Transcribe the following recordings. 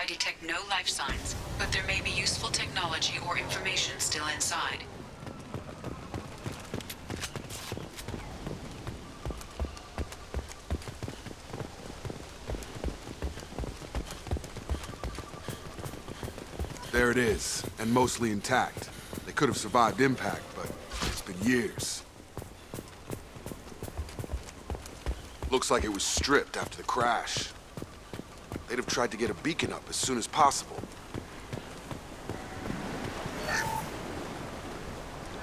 detect no life signs, but there may be useful technology or information still inside. There it is, and mostly intact. They could have survived impact, but it's been years. Looks like it was stripped after the crash. They'd have tried to get a beacon up as soon as possible.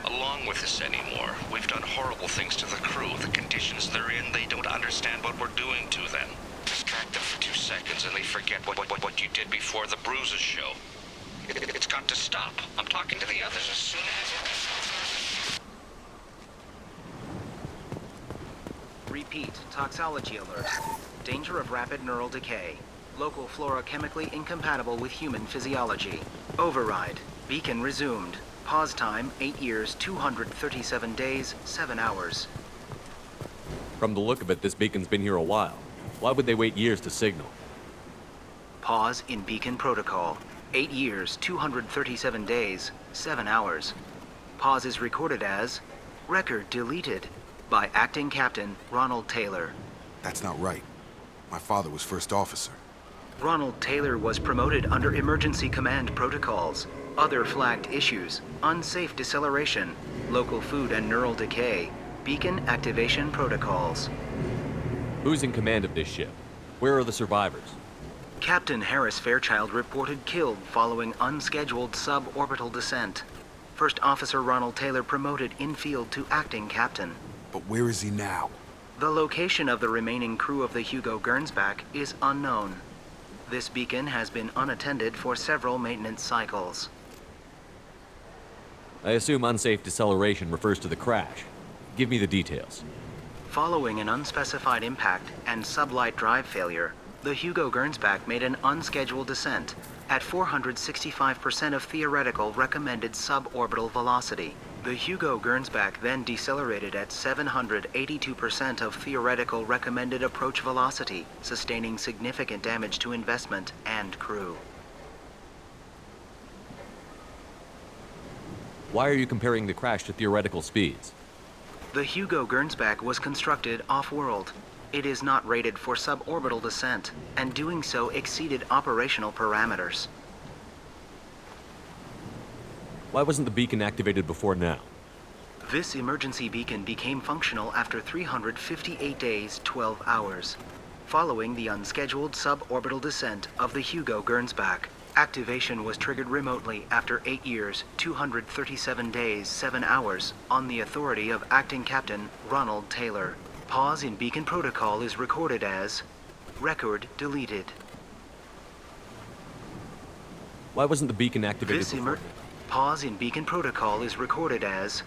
Along with this anymore. We've done horrible things to the crew. The conditions they're in, they don't understand what we're doing to them. Distract them for 2 seconds and they forget what you did before the bruises show. It's got to stop. I'm talking to the others as soon as... Repeat, toxology alert. Danger of rapid neural decay. Local flora chemically incompatible with human physiology. Override. Beacon resumed. Pause time, 8 years, 237 days, 7 hours. From the look of it, this beacon's been here a while. Why would they wait years to signal? Pause in beacon protocol. 8 years, 237 days, 7 hours. Pause is recorded as record deleted by Acting Captain Ronald Taylor. That's not right. My father was first officer. Ronald Taylor was promoted under emergency command protocols. Other flagged issues: unsafe deceleration, local food and neural decay, beacon activation protocols. Who's in command of this ship? Where are the survivors? Captain Harris Fairchild reported killed following unscheduled suborbital descent. First Officer Ronald Taylor promoted in-field to acting captain. But where is he now? The location of the remaining crew of the Hugo Gernsback is unknown. This beacon has been unattended for several maintenance cycles. I assume unsafe deceleration refers to the crash. Give me the details. Following an unspecified impact and sublight drive failure, the Hugo Gernsback made an unscheduled descent at 465% of theoretical recommended suborbital velocity. The Hugo Gernsback then decelerated at 782% of theoretical recommended approach velocity, sustaining significant damage to investment and crew. Why are you comparing the crash to theoretical speeds? The Hugo Gernsback was constructed off-world. It is not rated for suborbital descent, and doing so exceeded operational parameters. Why wasn't the beacon activated before now? This emergency beacon became functional after 358 days, 12 hours. Following the unscheduled suborbital descent of the Hugo Gernsback, activation was triggered remotely after 8 years, 237 days, 7 hours on the authority of Acting Captain Ronald Taylor. Pause in beacon protocol is recorded as record deleted. Why wasn't the beacon activated before? Pause in beacon protocol is recorded as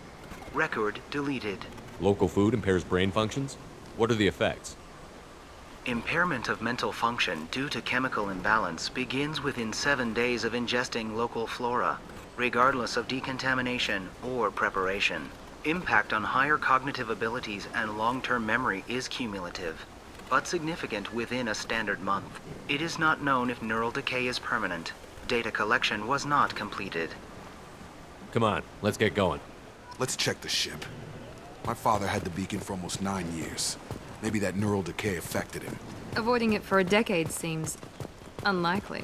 record deleted. Local food impairs brain functions? What are the effects? Impairment of mental function due to chemical imbalance begins within 7 days of ingesting local flora, regardless of decontamination or preparation. Impact on higher cognitive abilities and long-term memory is cumulative, but significant within a standard month. It is not known if neural decay is permanent. Data collection was not completed. Come on, let's get going. Let's check the ship. My father had the beacon for almost 9 years. Maybe that neural decay affected him. Avoiding it for a decade seems unlikely.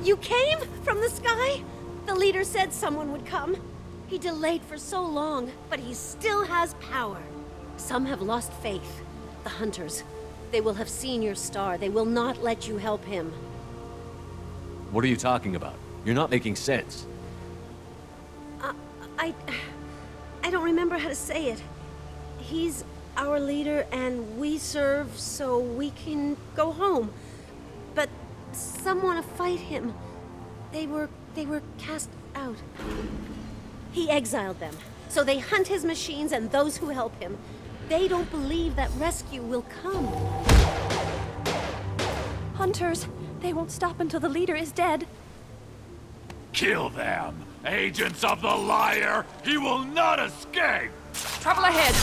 You came from the sky? The leader said someone would come. He delayed for so long, but he still has power. Some have lost faith. The hunters. They will have seen your star. They will not let you help him. What are you talking about? You're not making sense. I don't remember how to say it. He's our leader and we serve so we can go home. But some want to fight him. They were cast out. He exiled them. So they hunt his machines and those who help him. They don't believe that rescue will come. Hunters! They won't stop until the leader is dead. Kill them! Agents of the liar! He will not escape! Trouble ahead!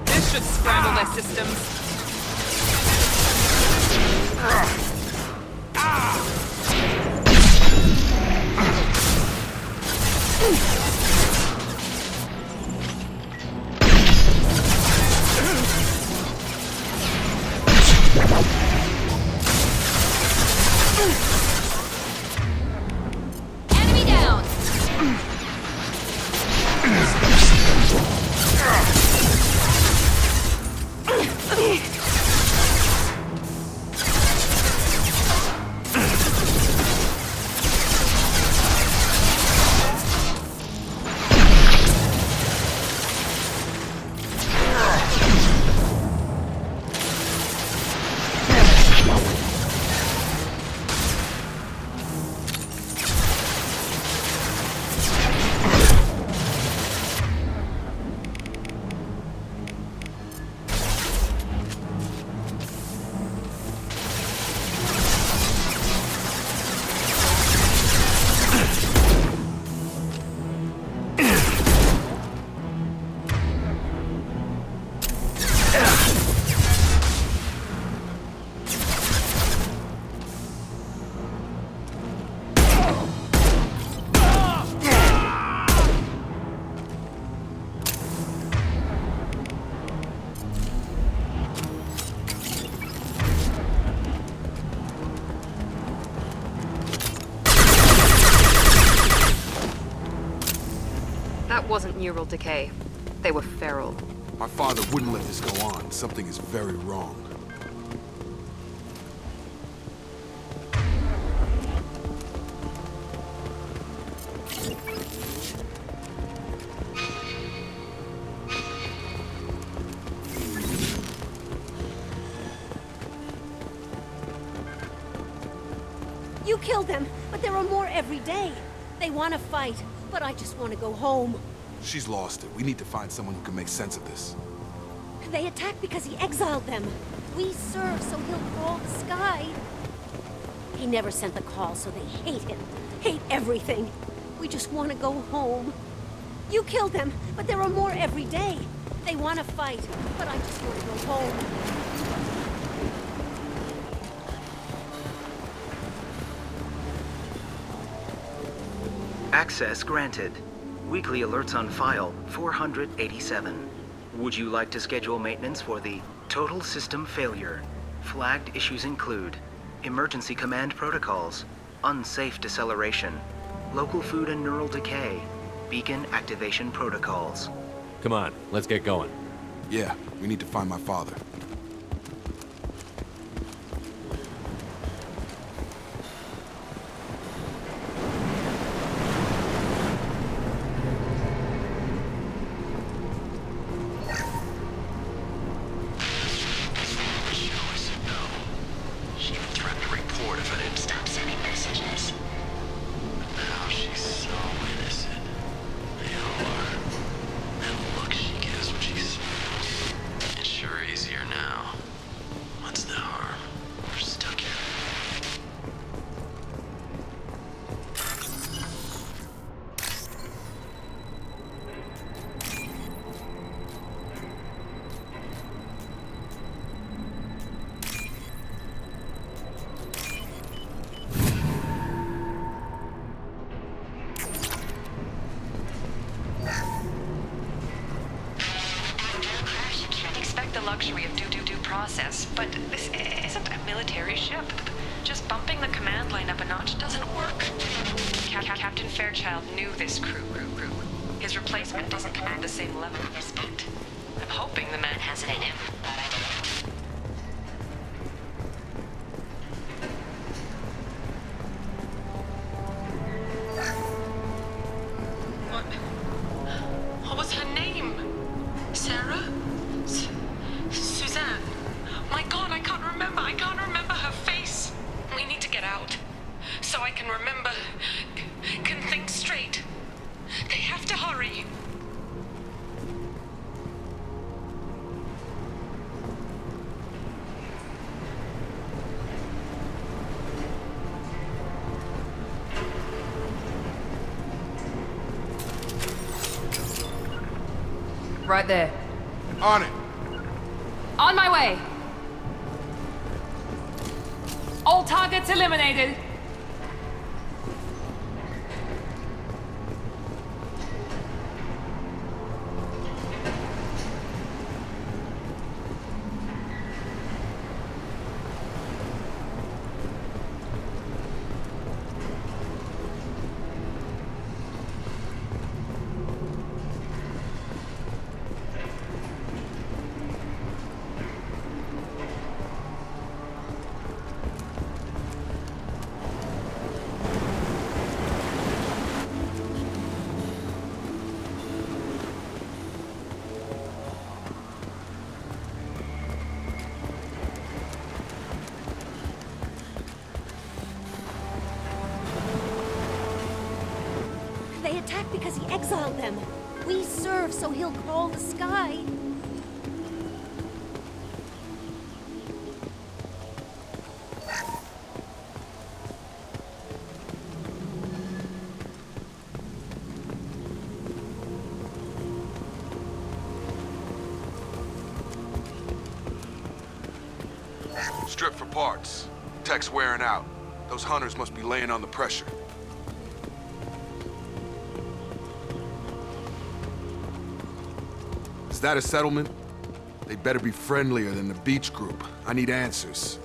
This should scramble their systems. Enemy down! That wasn't neural decay. They were feral. My father wouldn't let this go on. Something is very wrong. You killed them, but there are more every day. They want to fight, but I just want to go home. She's lost it. We need to find someone who can make sense of this. They attacked because he exiled them. We serve, so he'll crawl the sky. He never sent the call, so they hate him. Hate everything. We just want to go home. You killed them, but there are more every day. They want to fight, but I just want to go home. Access granted. Weekly alerts on file, 487. Would you like to schedule maintenance for the total system failure? Flagged issues include emergency command protocols, unsafe deceleration, local food and neural decay, beacon activation protocols. Come on, let's get going. Yeah, we need to find my father. Luxury of due process, but this isn't a military ship. Just bumping the command line up a notch doesn't work. Captain Fairchild knew this crew. His replacement doesn't command the same level of respect. I'm hoping the man has it in him. What was her name? Sarah? Suzanne? can remember, can think straight. They have to hurry. Right there. On it. On my way! All targets eliminated! They attacked because he exiled them. We serve so he'll call the sky. Strip for parts. Tech's wearing out. Those hunters must be laying on the pressure. Is that a settlement? They better be friendlier than the beach group. I need answers.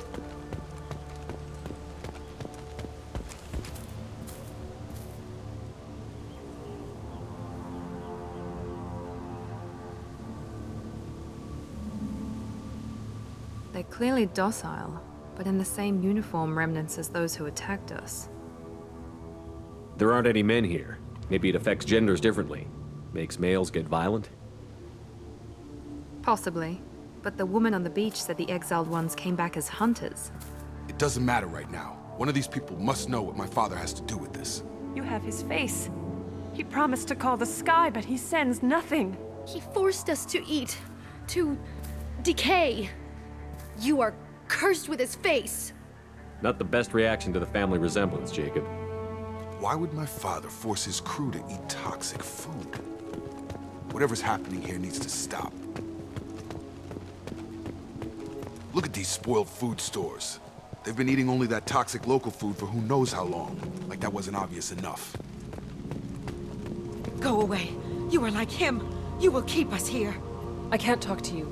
They're clearly docile, but in the same uniform remnants as those who attacked us. There aren't any men here. Maybe it affects genders differently. Makes males get violent? Possibly. But the woman on the beach said the exiled ones came back as hunters. It doesn't matter right now. One of these people must know what my father has to do with this. You have his face. He promised to call the sky, but he sends nothing. He forced us to eat, to decay. You are cursed with his face. Not the best reaction to the family resemblance, Jacob. Why would my father force his crew to eat toxic food? Whatever's happening here needs to stop. Look at these spoiled food stores. They've been eating only that toxic local food for who knows how long. Like that wasn't obvious enough. Go away. You are like him. You will keep us here. I can't talk to you.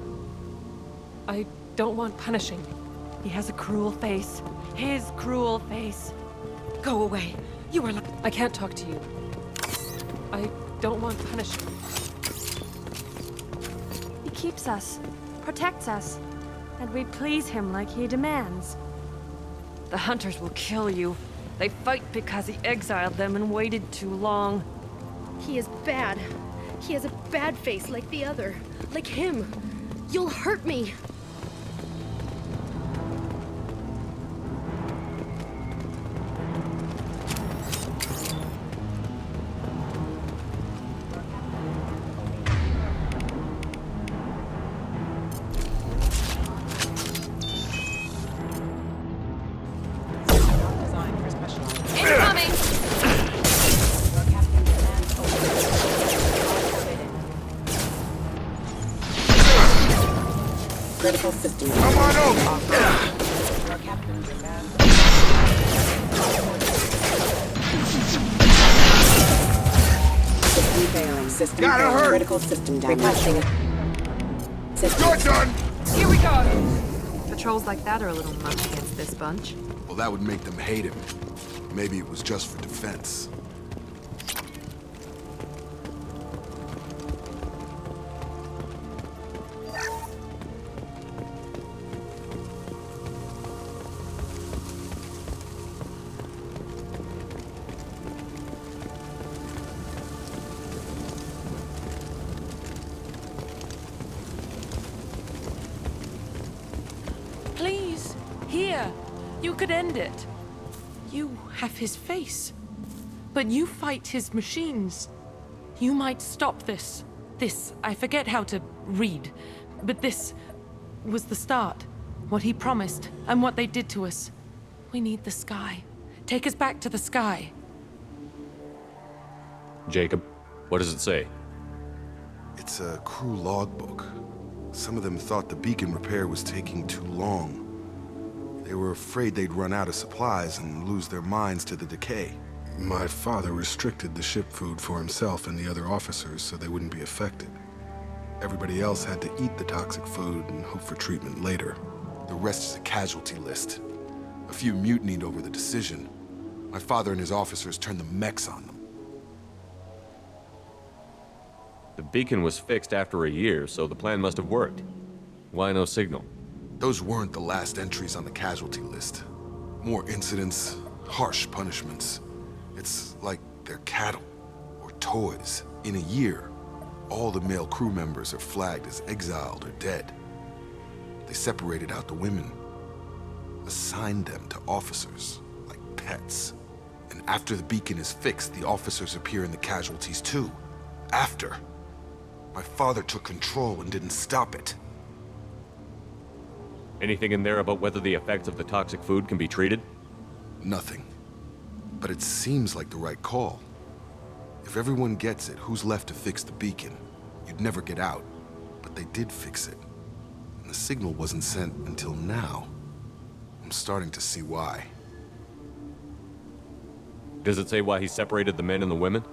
I don't want punishing. He has a cruel face. His cruel face. Go away. You are like... I can't talk to you. I don't want punishing. He keeps us, protects us, and we please him like he demands. The hunters will kill you. They fight because he exiled them and waited too long. He is bad. He has a bad face like the other. Like him. You'll hurt me. Critical system. Come on over! System failing. System Gotta failing. hurt. Critical system damage. System. You're done! Here we go! Patrols like that are a little much against this bunch. Well, that would make them hate him. Maybe it was just for defense. Please, here. You could end it. You have his face. But you fight his machines. You might stop this. This, I forget how to read, but this was the start. What he promised, and what they did to us. We need the sky. Take us back to the sky. Jacob, what does it say? It's a crew logbook. Some of them thought the beacon repair was taking too long. They were afraid they'd run out of supplies and lose their minds to the decay. My father restricted the ship food for himself and the other officers so they wouldn't be affected. Everybody else had to eat the toxic food and hope for treatment later. The rest is a casualty list. A few mutinied over the decision. My father and his officers turned the mechs on them. The beacon was fixed after a year, so the plan must have worked. Why no signal? Those weren't the last entries on the casualty list. More incidents, harsh punishments. It's like they're cattle or toys. In a year, all the male crew members are flagged as exiled or dead. They separated out the women, assigned them to officers like pets. And after the beacon is fixed, the officers appear in the casualties too. After. My father took control and didn't stop it. Anything in there about whether the effects of the toxic food can be treated? Nothing. But it seems like the right call. If everyone gets it, who's left to fix the beacon? You'd never get out. But they did fix it. And the signal wasn't sent until now. I'm starting to see why. Does it say why he separated the men and the women?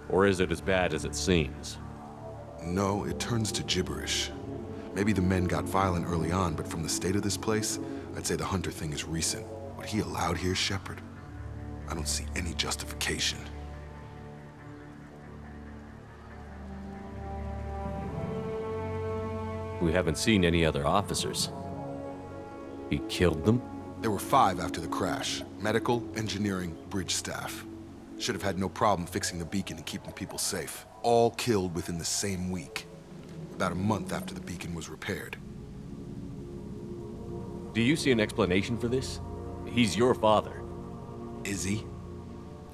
Or is it as bad as it seems? No, it turns to gibberish. Maybe the men got violent early on, but from the state of this place, I'd say the Hunter thing is recent. What he allowed here, Shepard, I don't see any justification. We haven't seen any other officers. He killed them? There were 5 after the crash. Medical, engineering, bridge staff. Should have had no problem fixing the beacon and keeping people safe. All killed within the same week. About a month after the beacon was repaired. Do you see an explanation for this? He's your father. Is he?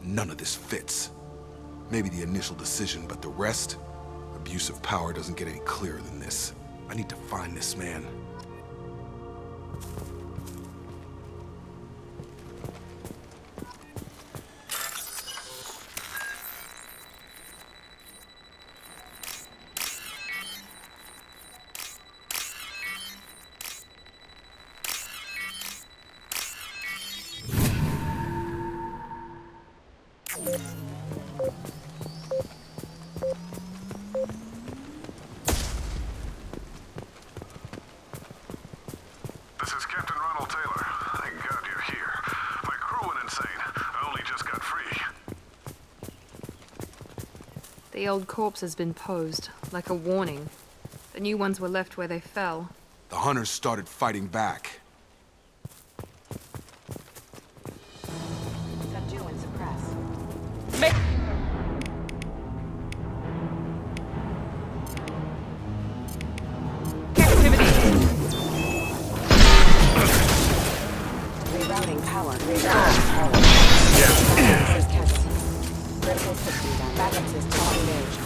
None of this fits. Maybe the initial decision, but the rest? Abuse of power doesn't get any clearer than this. I need to find this man. This is Captain Ronald Taylor. Thank God you're here. My crew went insane. I only just got free. The old corpse has been posed, like a warning. The new ones were left where they fell. The Hunters started fighting back. Subdue and suppress. Rerouting power. Critical system down. Backup system engaged.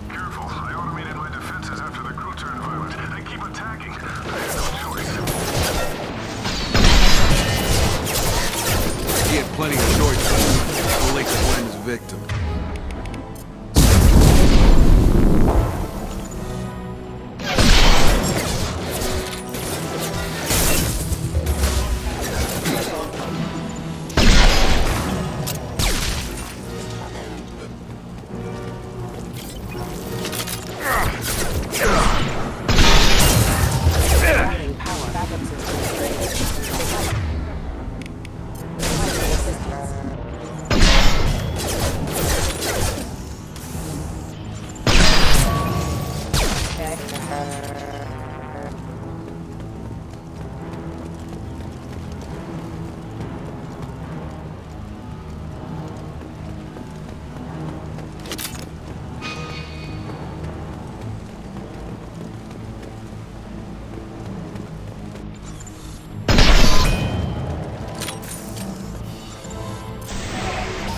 Careful. I automated my defenses after the crew turned violent. They keep attacking. I had no choice. He had plenty of choices. Too late to blame his victim.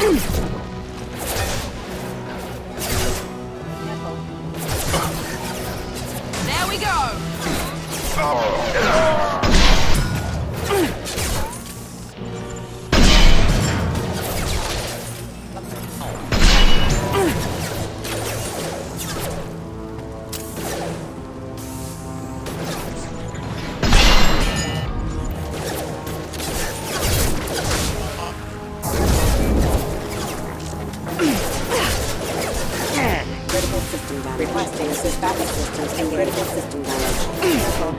There we go! Critical system damage. Requesting assist backup systems and critical system damage. Careful.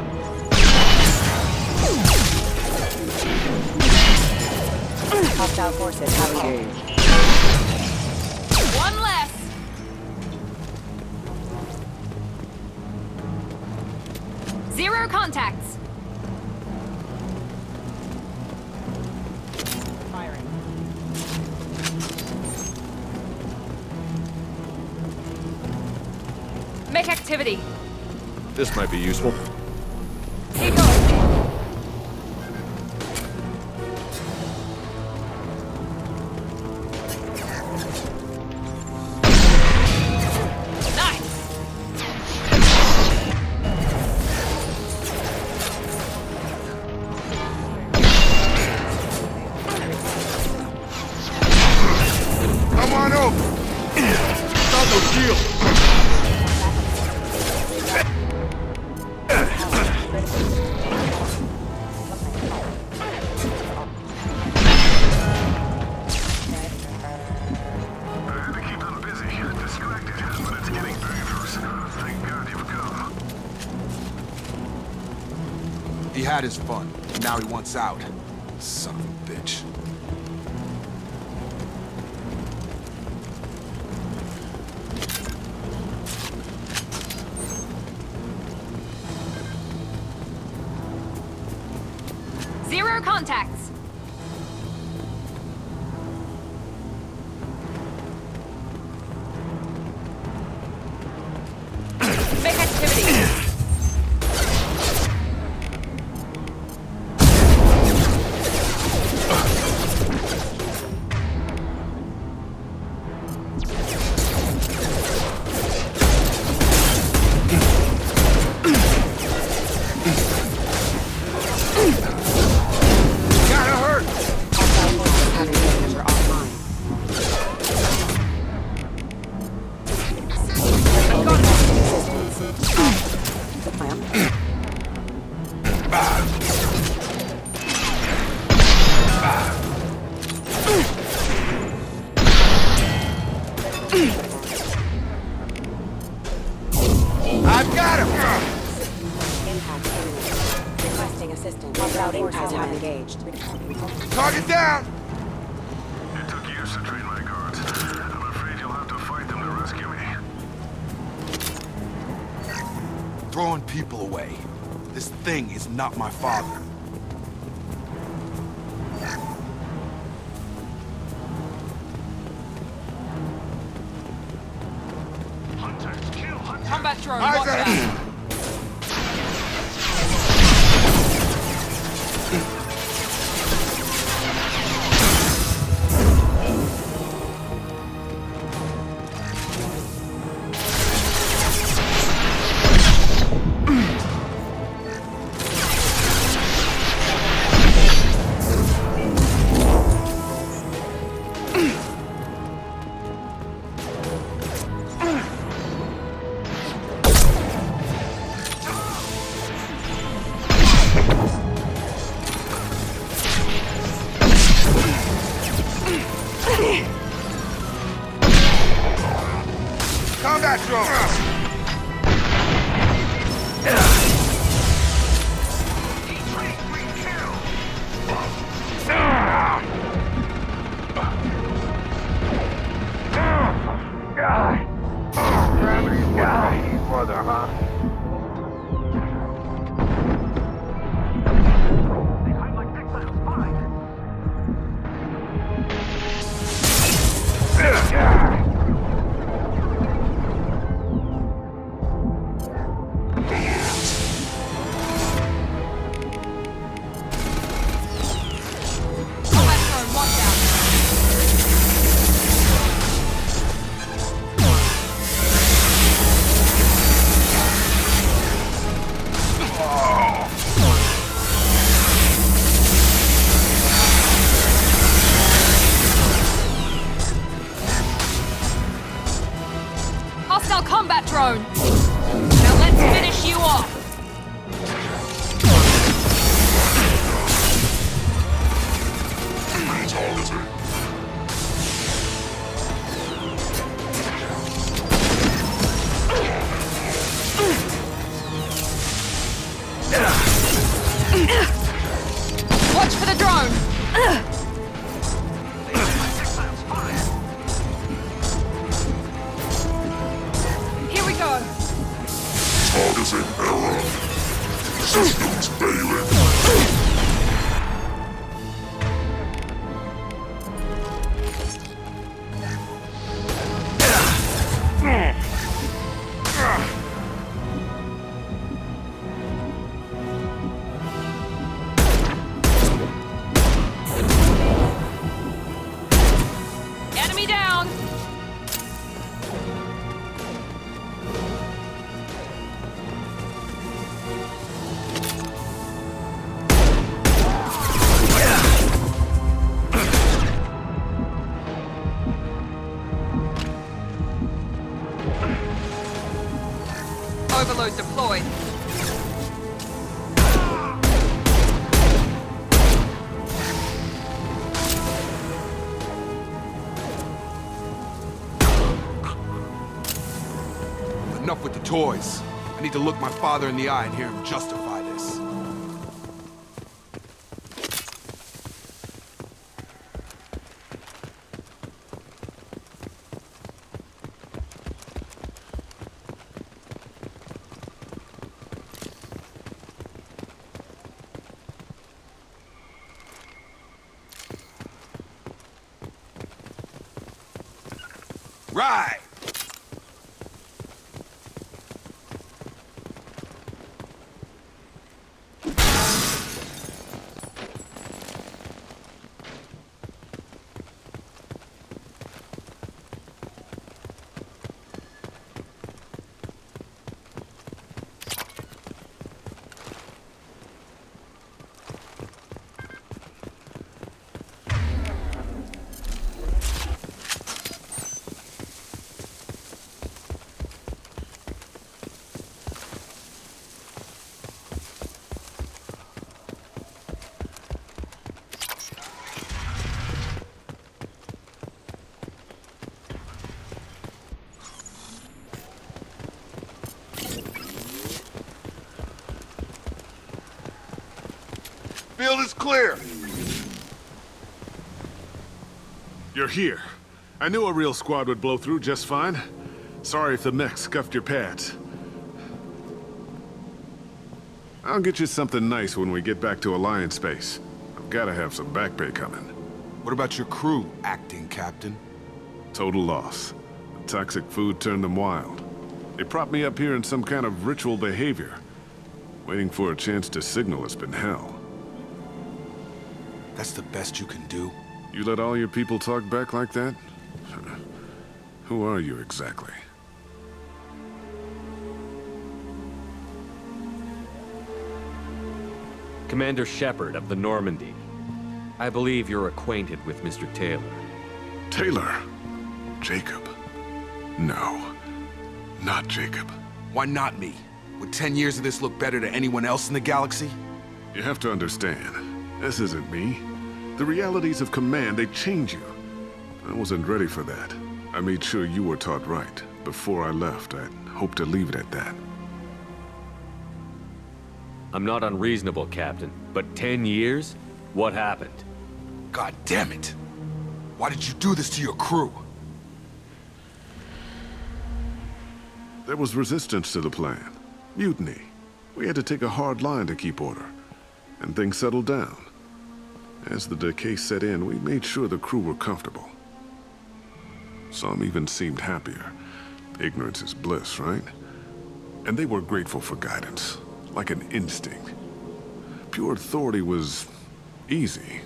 Hostile forces have engaged. One less! Zero contacts! Firing. Make activity. This might be useful. Keep going. Nice! Come on over! Stop the shield! I had to keep them busy, distracted, but it's getting dangerous. Thank God you've come. He had his fun. Now he wants out. Son of a bitch. Zero contacts! Make activity. Gotta hurt! Hostile forces have engaged member offline. Assistance. Lamp. I've got him! Impact imminent. Requesting assistance. Hostile forces have engaged. Target down! It took years to train my guards. I'm afraid you'll have to fight them to rescue me. Throwing people away. This thing is not my father. Combat drone, Eyes walk ahead. back. Combat drone! drone. Now let's finish you off. Watch for the drone. Here we go. Targeting error. Systems failing. Enemy down. Overload deployed. Enough with the toys. I need to look my father in the eye and hear him justify this. Right! Field is clear. You're here. I knew a real squad would blow through just fine. Sorry if the mech scuffed your pads. I'll get you something nice when we get back to Alliance space. I've gotta have some back pay coming. What about your crew, acting captain? Total loss. The toxic food turned them wild. They propped me up here in some kind of ritual behavior. Waiting for a chance to signal has been hell. That's the best you can do? You let all your people talk back like that? Who are you exactly? Commander Shepard of the Normandy. I believe you're acquainted with Mr. Taylor. Taylor? Jacob? No, not Jacob. Why not me? Would 10 years of this look better to anyone else in the galaxy? You have to understand, this isn't me. The realities of command, they change you. I wasn't ready for that. I made sure you were taught right. Before I left, I hoped to leave it at that. I'm not unreasonable, Captain, but 10 years? What happened? God damn it! Why did you do this to your crew? There was resistance to the plan. Mutiny. We had to take a hard line to keep order. And things settled down. As the decay set in, we made sure the crew were comfortable. Some even seemed happier. Ignorance is bliss, right? And they were grateful for guidance, like an instinct. Pure authority was easy,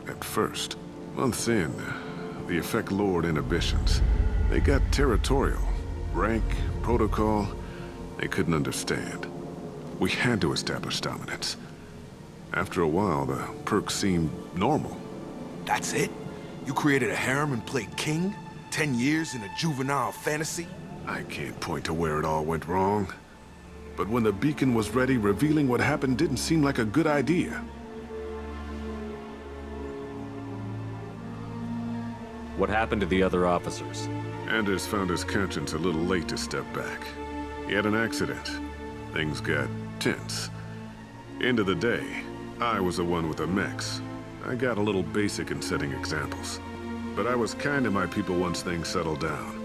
at first. Months in, the effect lowered inhibitions. They got territorial. Rank, protocol, they couldn't understand. We had to establish dominance. After a while, the perks seemed normal. That's it? You created a harem and played king? 10 years in a juvenile fantasy? I can't point to where it all went wrong. But when the beacon was ready, revealing what happened didn't seem like a good idea. What happened to the other officers? Anders found his conscience a little late to step back. He had an accident. Things got tense. End of the day, I was the one with the mechs. I got a little basic in setting examples. But I was kind to my people once things settled down.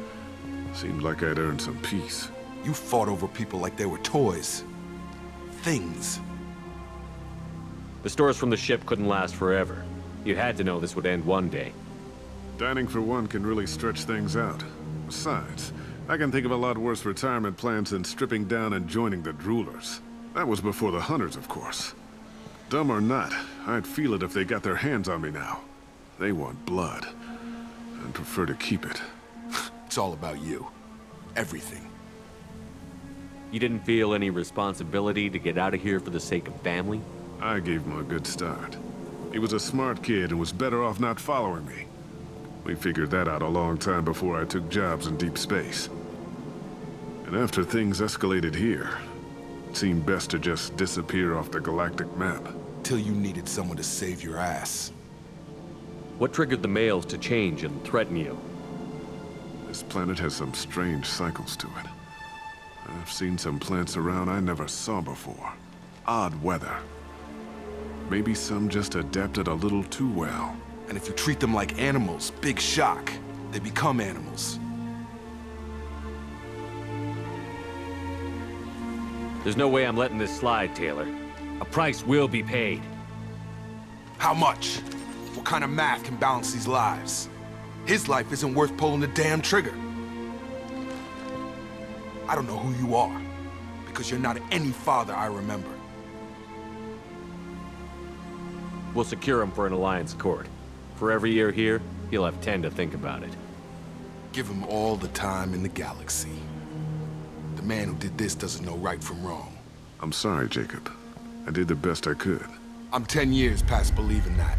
Seemed like I'd earned some peace. You fought over people like they were toys. Things. The stores from the ship couldn't last forever. You had to know this would end one day. Dining for one can really stretch things out. Besides, I can think of a lot worse retirement plans than stripping down and joining the Droolers. That was before the Hunters, of course. Dumb or not, I'd feel it if they got their hands on me now. They want blood. I'd prefer to keep it. It's all about you. Everything. You didn't feel any responsibility to get out of here for the sake of family? I gave him a good start. He was a smart kid and was better off not following me. We figured that out a long time before I took jobs in deep space. And after things escalated here, it seemed best to just disappear off the galactic map. Till you needed someone to save your ass. What triggered the males to change and threaten you? This planet has some strange cycles to it. I've seen some plants around I never saw before. Odd weather. Maybe some just adapted a little too well. And if you treat them like animals, big shock. They become animals. There's no way I'm letting this slide, Taylor. A price will be paid. How much? What kind of math can balance these lives? His life isn't worth pulling the damn trigger. I don't know who you are, because you're not any father I remember. We'll secure him for an Alliance court. For every year here, he'll have 10 to think about it. Give him all the time in the galaxy. The man who did this doesn't know right from wrong. I'm sorry, Jacob. I did the best I could. I'm 10 years past believing that.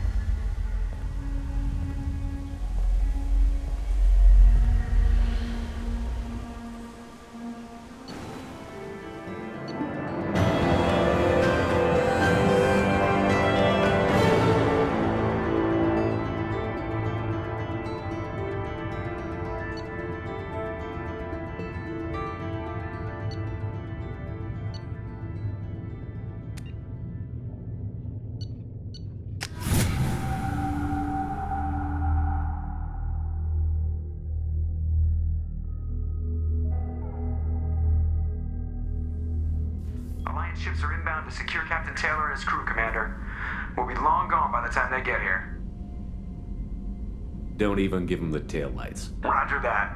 Alliance ships are inbound to secure Captain Taylor and his crew, Commander. We'll be long gone by the time they get here. Don't even give him the taillights. Roger that.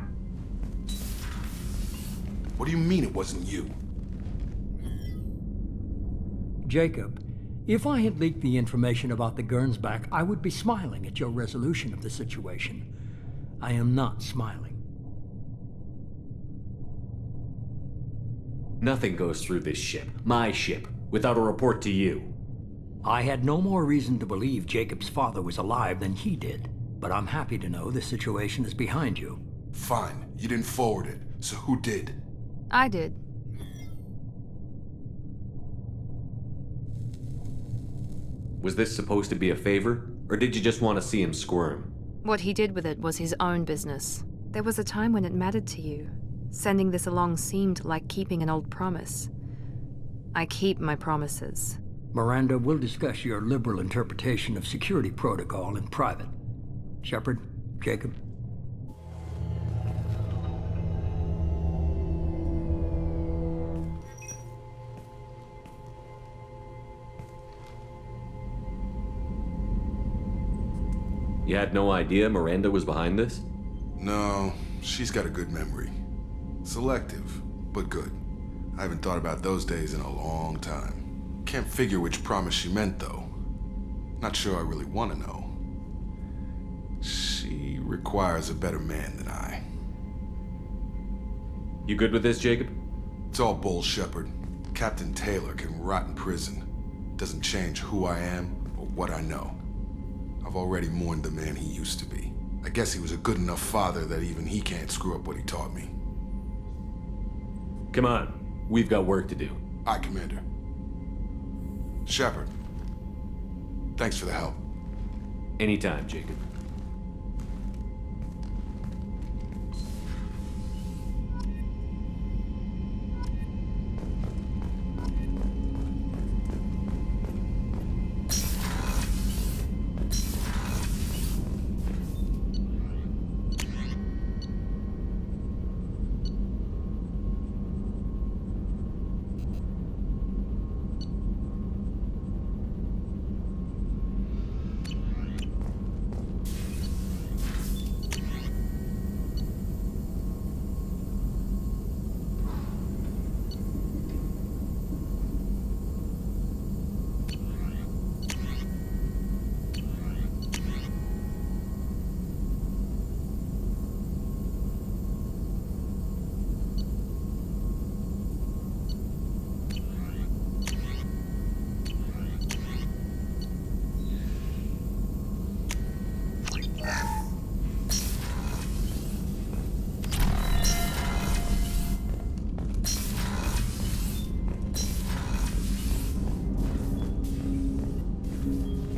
What do you mean it wasn't you? Jacob, if I had leaked the information about the Gernsback, I would be smiling at your resolution of the situation. I am not smiling. Nothing goes through this ship, my ship, without a report to you. I had no more reason to believe Jacob's father was alive than he did, but I'm happy to know the situation is behind you. Fine, you didn't forward it, so who did? I did. Was this supposed to be a favor, or did you just want to see him squirm? What he did with it was his own business. There was a time when it mattered to you. Sending this along seemed like keeping an old promise. I keep my promises. Miranda, we'll discuss your liberal interpretation of security protocol in private. Shepard, Jacob. You had no idea Miranda was behind this? No, she's got a good memory. Selective, but good. I haven't thought about those days in a long time. Can't figure which promise she meant, though. Not sure I really want to know. She requires a better man than I. You good with this, Jacob? It's all bull, Shepard. Captain Taylor can rot in prison. Doesn't change who I am or what I know. I've already mourned the man he used to be. I guess he was a good enough father that even he can't screw up what he taught me. Come on. We've got work to do. Aye, Commander. Shepard. Thanks for the help. Anytime, Jacob.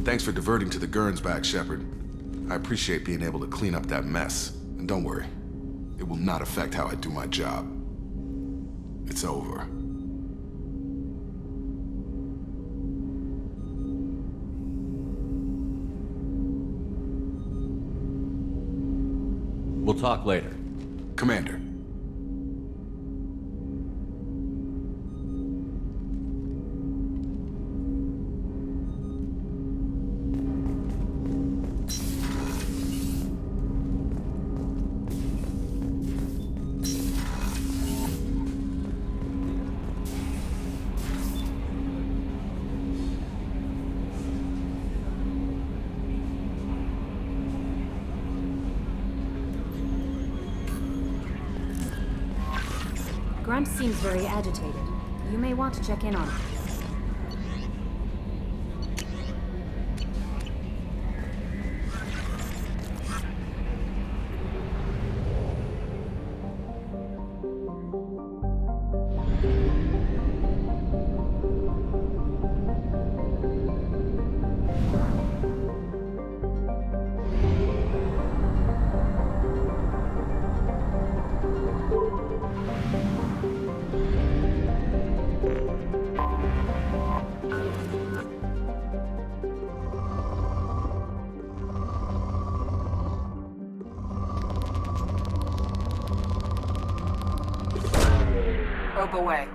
Thanks for diverting to the Gernsback, Shepard. I appreciate being able to clean up that mess. And don't worry, it will not affect how I do my job. It's over. We'll talk later. Commander. Grunt seems very agitated. You may want to check in on him. Probe away.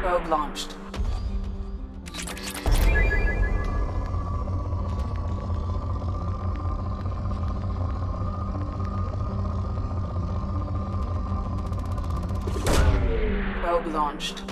Probe launched. Probe launched.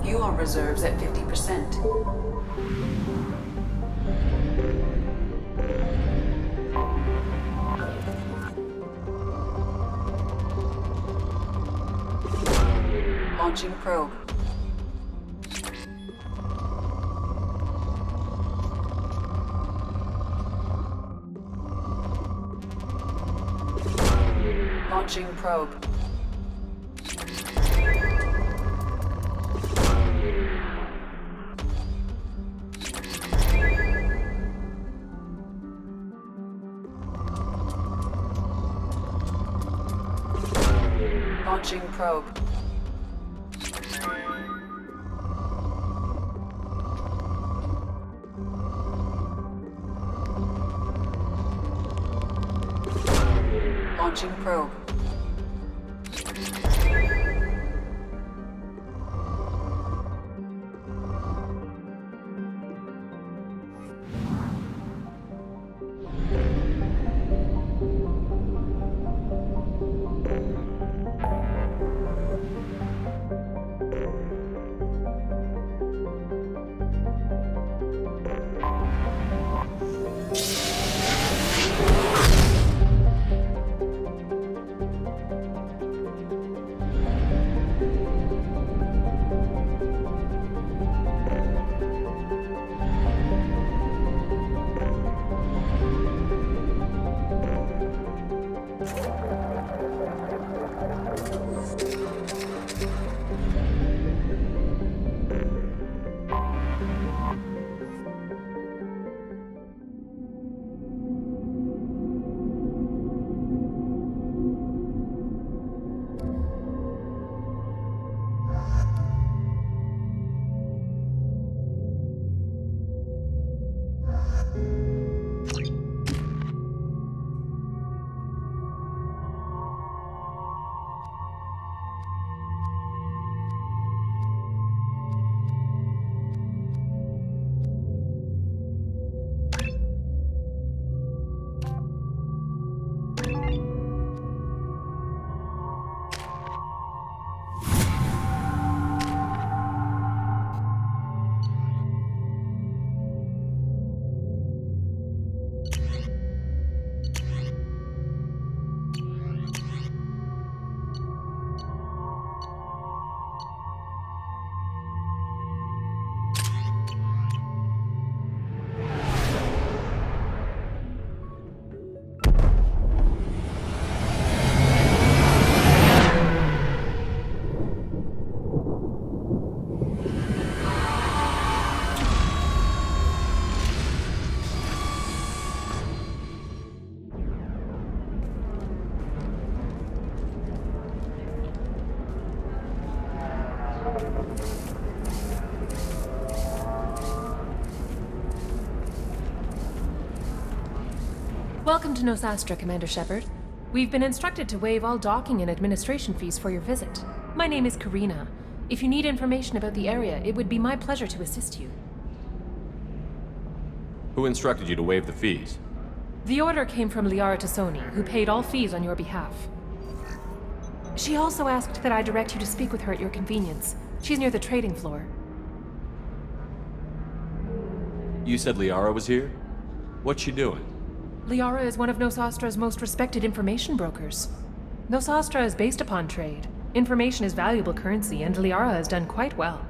Fuel reserves at 50%. Launching probe. Launching probe. Launching probe. Launching probe. Welcome to Nosastra, Commander Shepard. We've been instructed to waive all docking and administration fees for your visit. My name is Karina. If you need information about the area, it would be my pleasure to assist you. Who instructed you to waive the fees? The order came from Liara Tassoni, who paid all fees on your behalf. She also asked that I direct you to speak with her at your convenience. She's near the trading floor. You said Liara was here? What's she doing? Liara is one of Nosastra's most respected information brokers. Nosastra is based upon trade. Information is valuable currency, and Liara has done quite well.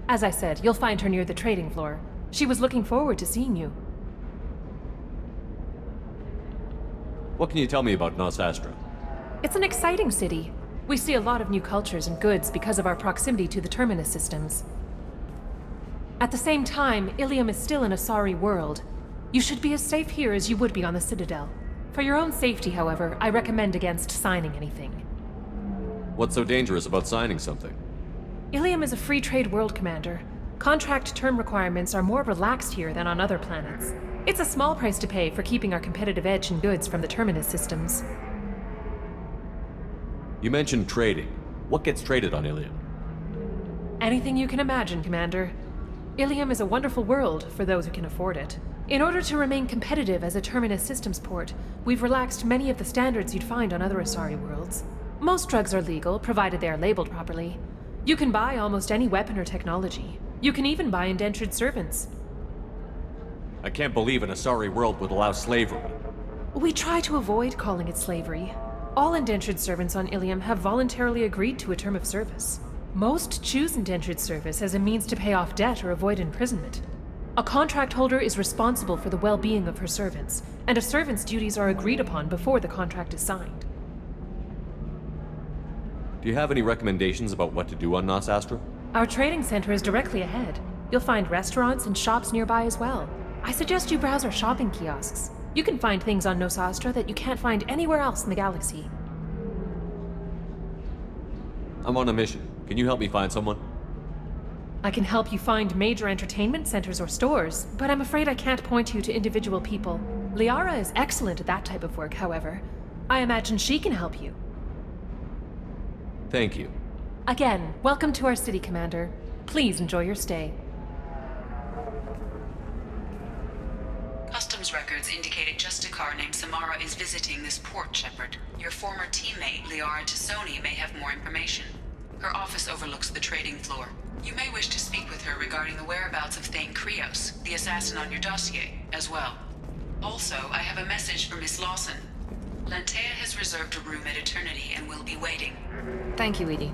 As I said, you'll find her near the trading floor. She was looking forward to seeing you. What can you tell me about Nosastra? It's an exciting city. We see a lot of new cultures and goods because of our proximity to the Terminus systems. At the same time, Ilium is still an Asari world. You should be as safe here as you would be on the Citadel. For your own safety, however, I recommend against signing anything. What's so dangerous about signing something? Ilium is a free trade world, Commander. Contract term requirements are more relaxed here than on other planets. It's a small price to pay for keeping our competitive edge in goods from the Terminus systems. You mentioned trading. What gets traded on Ilium? Anything you can imagine, Commander. Ilium is a wonderful world for those who can afford it. In order to remain competitive as a Terminus systems port, we've relaxed many of the standards you'd find on other Asari worlds. Most drugs are legal, provided they are labeled properly. You can buy almost any weapon or technology. You can even buy indentured servants. I can't believe an Asari world would allow slavery. We try to avoid calling it slavery. All indentured servants on Ilium have voluntarily agreed to a term of service. Most choose indentured service as a means to pay off debt or avoid imprisonment. A contract holder is responsible for the well-being of her servants, and a servant's duties are agreed upon before the contract is signed. Do you have any recommendations about what to do on Nos Astra? Our trading center is directly ahead. You'll find restaurants and shops nearby as well. I suggest you browse our shopping kiosks. You can find things on Nos Astra that you can't find anywhere else in the galaxy. I'm on a mission. Can you help me find someone? I can help you find major entertainment centers or stores, but I'm afraid I can't point you to individual people. Liara is excellent at that type of work, however. I imagine she can help you. Thank you. Again, welcome to our city, Commander. Please enjoy your stay. Customs records indicate a Justicar named Samara is visiting this port, Shepard. Your former teammate, Liara Tassoni, may have more information. Her office overlooks the trading floor. You may wish to speak with her regarding the whereabouts of Thane Krios, the assassin on your dossier, as well. Also, I have a message for Miss Lawson. Lantea has reserved a room at Eternity and will be waiting. Thank you, Edie.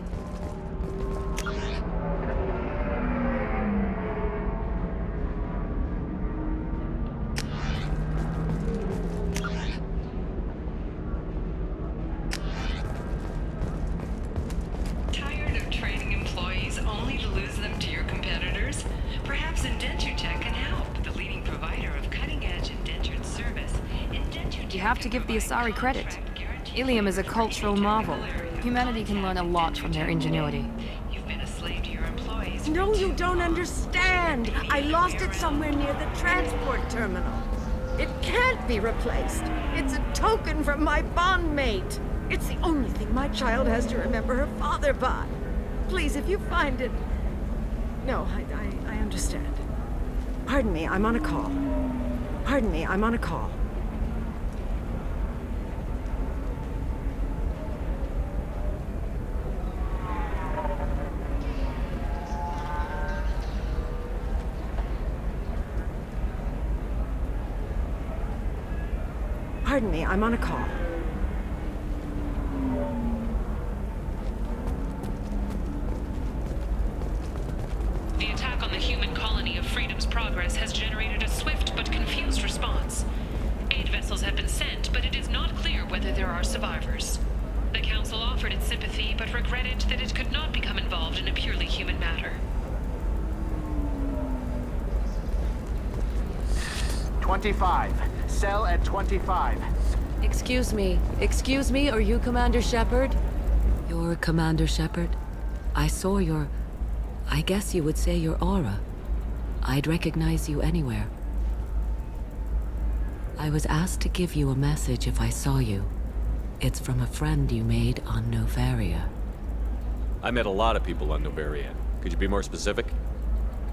Tired of training employees only to lose them to your competitors? Perhaps IndentureTech can help. The leading provider of cutting-edge indentured service. You have to give the Asari credit. Ilium is a cultural marvel. Humanity can learn a lot from their ingenuity. You've been a slave to your employees. No, you don't understand. I lost it somewhere near the transport terminal. It can't be replaced. It's a token from my bondmate. It's the only thing my child has to remember her father by. Please, if you find it... No, I understand. Pardon me, I'm on a call. Pardon me, I'm on a call. Pardon me, I'm on a call. The attack on the human colony of Freedom's Progress has generated a swift but confused response. Aid vessels have been sent, but it is not clear whether there are survivors. The Council offered its sympathy, but regretted that it could not become involved in a purely human matter. 25. Cell at 25. Excuse me, are you Commander Shepard? You're Commander Shepard? I saw your... I guess you would say your aura. I'd recognize you anywhere. I was asked to give you a message if I saw you. It's from a friend you made on Novaria. I met a lot of people on Novaria. Could you be more specific?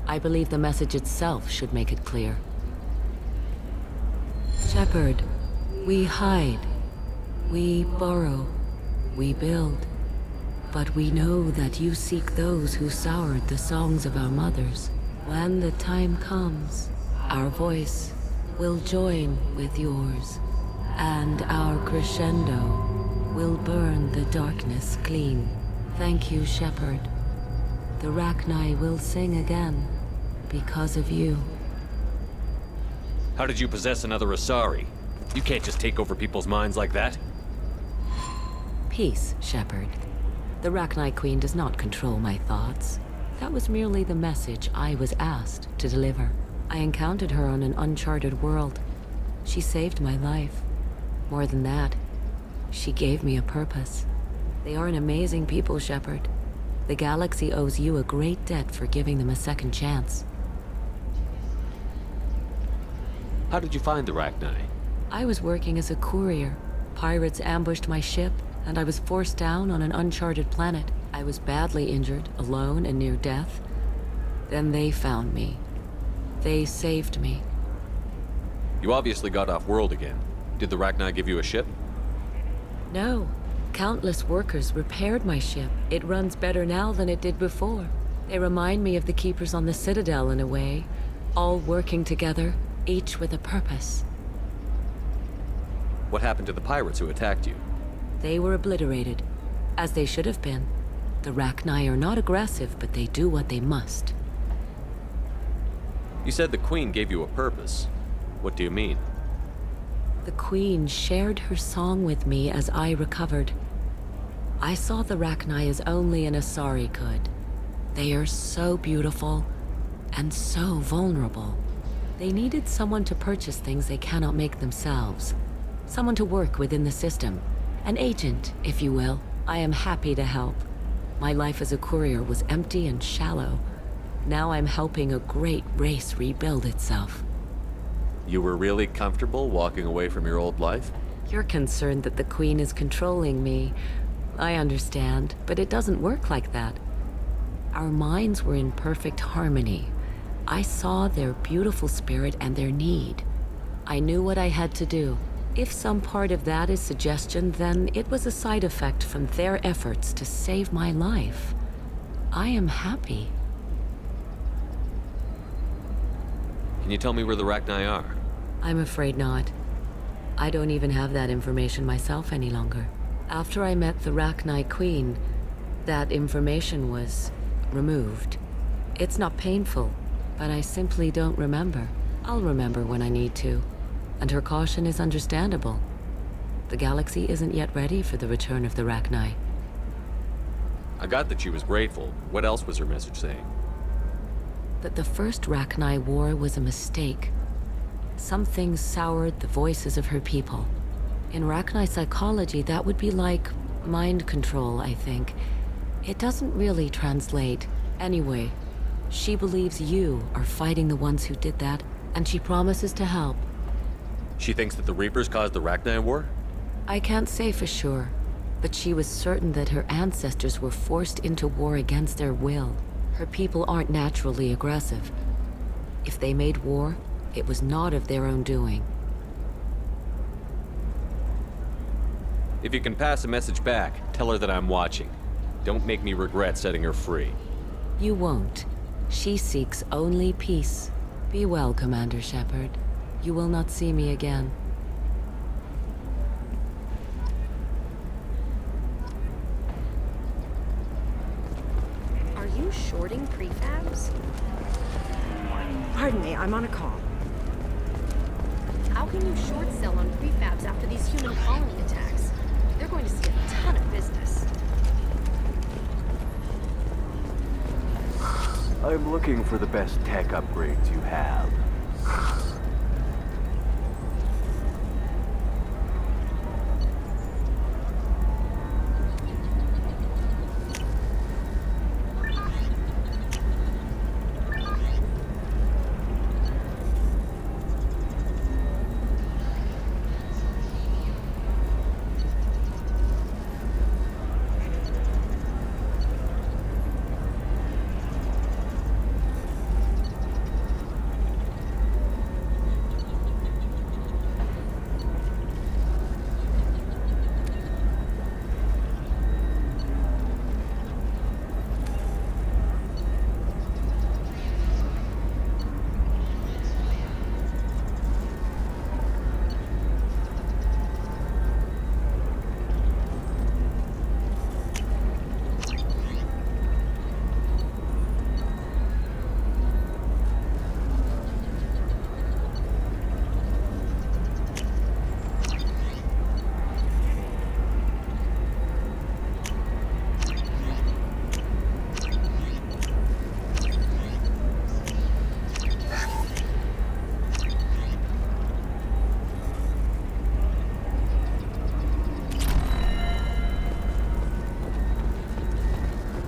I believe the message itself should make it clear. Shepard, we hide, we borrow, we build. But we know that you seek those who soured the songs of our mothers. When the time comes, our voice will join with yours, and our crescendo will burn the darkness clean. Thank you, Shepard. The Rachni will sing again because of you. How did you possess another Asari? You can't just take over people's minds like that. Peace, Shepard. The Rachni Queen does not control my thoughts. That was merely the message I was asked to deliver. I encountered her on an uncharted world. She saved my life. More than that, she gave me a purpose. They are an amazing people, Shepard. The galaxy owes you a great debt for giving them a second chance. How did you find the Rachni? I was working as a courier. Pirates ambushed my ship, and I was forced down on an uncharted planet. I was badly injured, alone and near death. Then they found me. They saved me. You obviously got off world again. Did the Rachni give you a ship? No. Countless workers repaired my ship. It runs better now than it did before. They remind me of the Keepers on the Citadel in a way. All working together, each with a purpose. What happened to the pirates who attacked you? They were obliterated, as they should have been. The Rachni are not aggressive, but they do what they must. You said the Queen gave you a purpose. What do you mean? The Queen shared her song with me as I recovered. I saw the Rachni as only an Asari could. They are so beautiful and so vulnerable. They needed someone to purchase things they cannot make themselves. Someone to work within the system. An agent, if you will. I am happy to help. My life as a courier was empty and shallow. Now I'm helping a great race rebuild itself. You were really comfortable walking away from your old life? You're concerned that the Queen is controlling me. I understand, but it doesn't work like that. Our minds were in perfect harmony. I saw their beautiful spirit and their need. I knew what I had to do. If some part of that is suggestion, then it was a side effect from their efforts to save my life. I am happy. Can you tell me where the Rachni are? I'm afraid not. I don't even have that information myself any longer. After I met the Rachni Queen, that information was removed. It's not painful, but I simply don't remember. I'll remember when I need to, and her caution is understandable. The galaxy isn't yet ready for the return of the Rachni. I got that she was grateful. What else was her message saying? That the first Rachni war was a mistake. Some things soured the voices of her people. In Rachni psychology, that would be like mind control, I think. It doesn't really translate. Anyway, she believes you are fighting the ones who did that, and she promises to help. She thinks that the Reapers caused the Rachni war? I can't say for sure, but she was certain that her ancestors were forced into war against their will. Her people aren't naturally aggressive. If they made war, it was not of their own doing. If you can pass a message back, tell her that I'm watching. Don't make me regret setting her free. You won't. She seeks only peace. Be well, Commander Shepard. You will not see me again. Are you shorting prefabs? Pardon me, I'm on a call. How can you short sell on prefabs after these human colony attacks? They're going to see a ton of business. I'm looking for the best tech upgrades you have.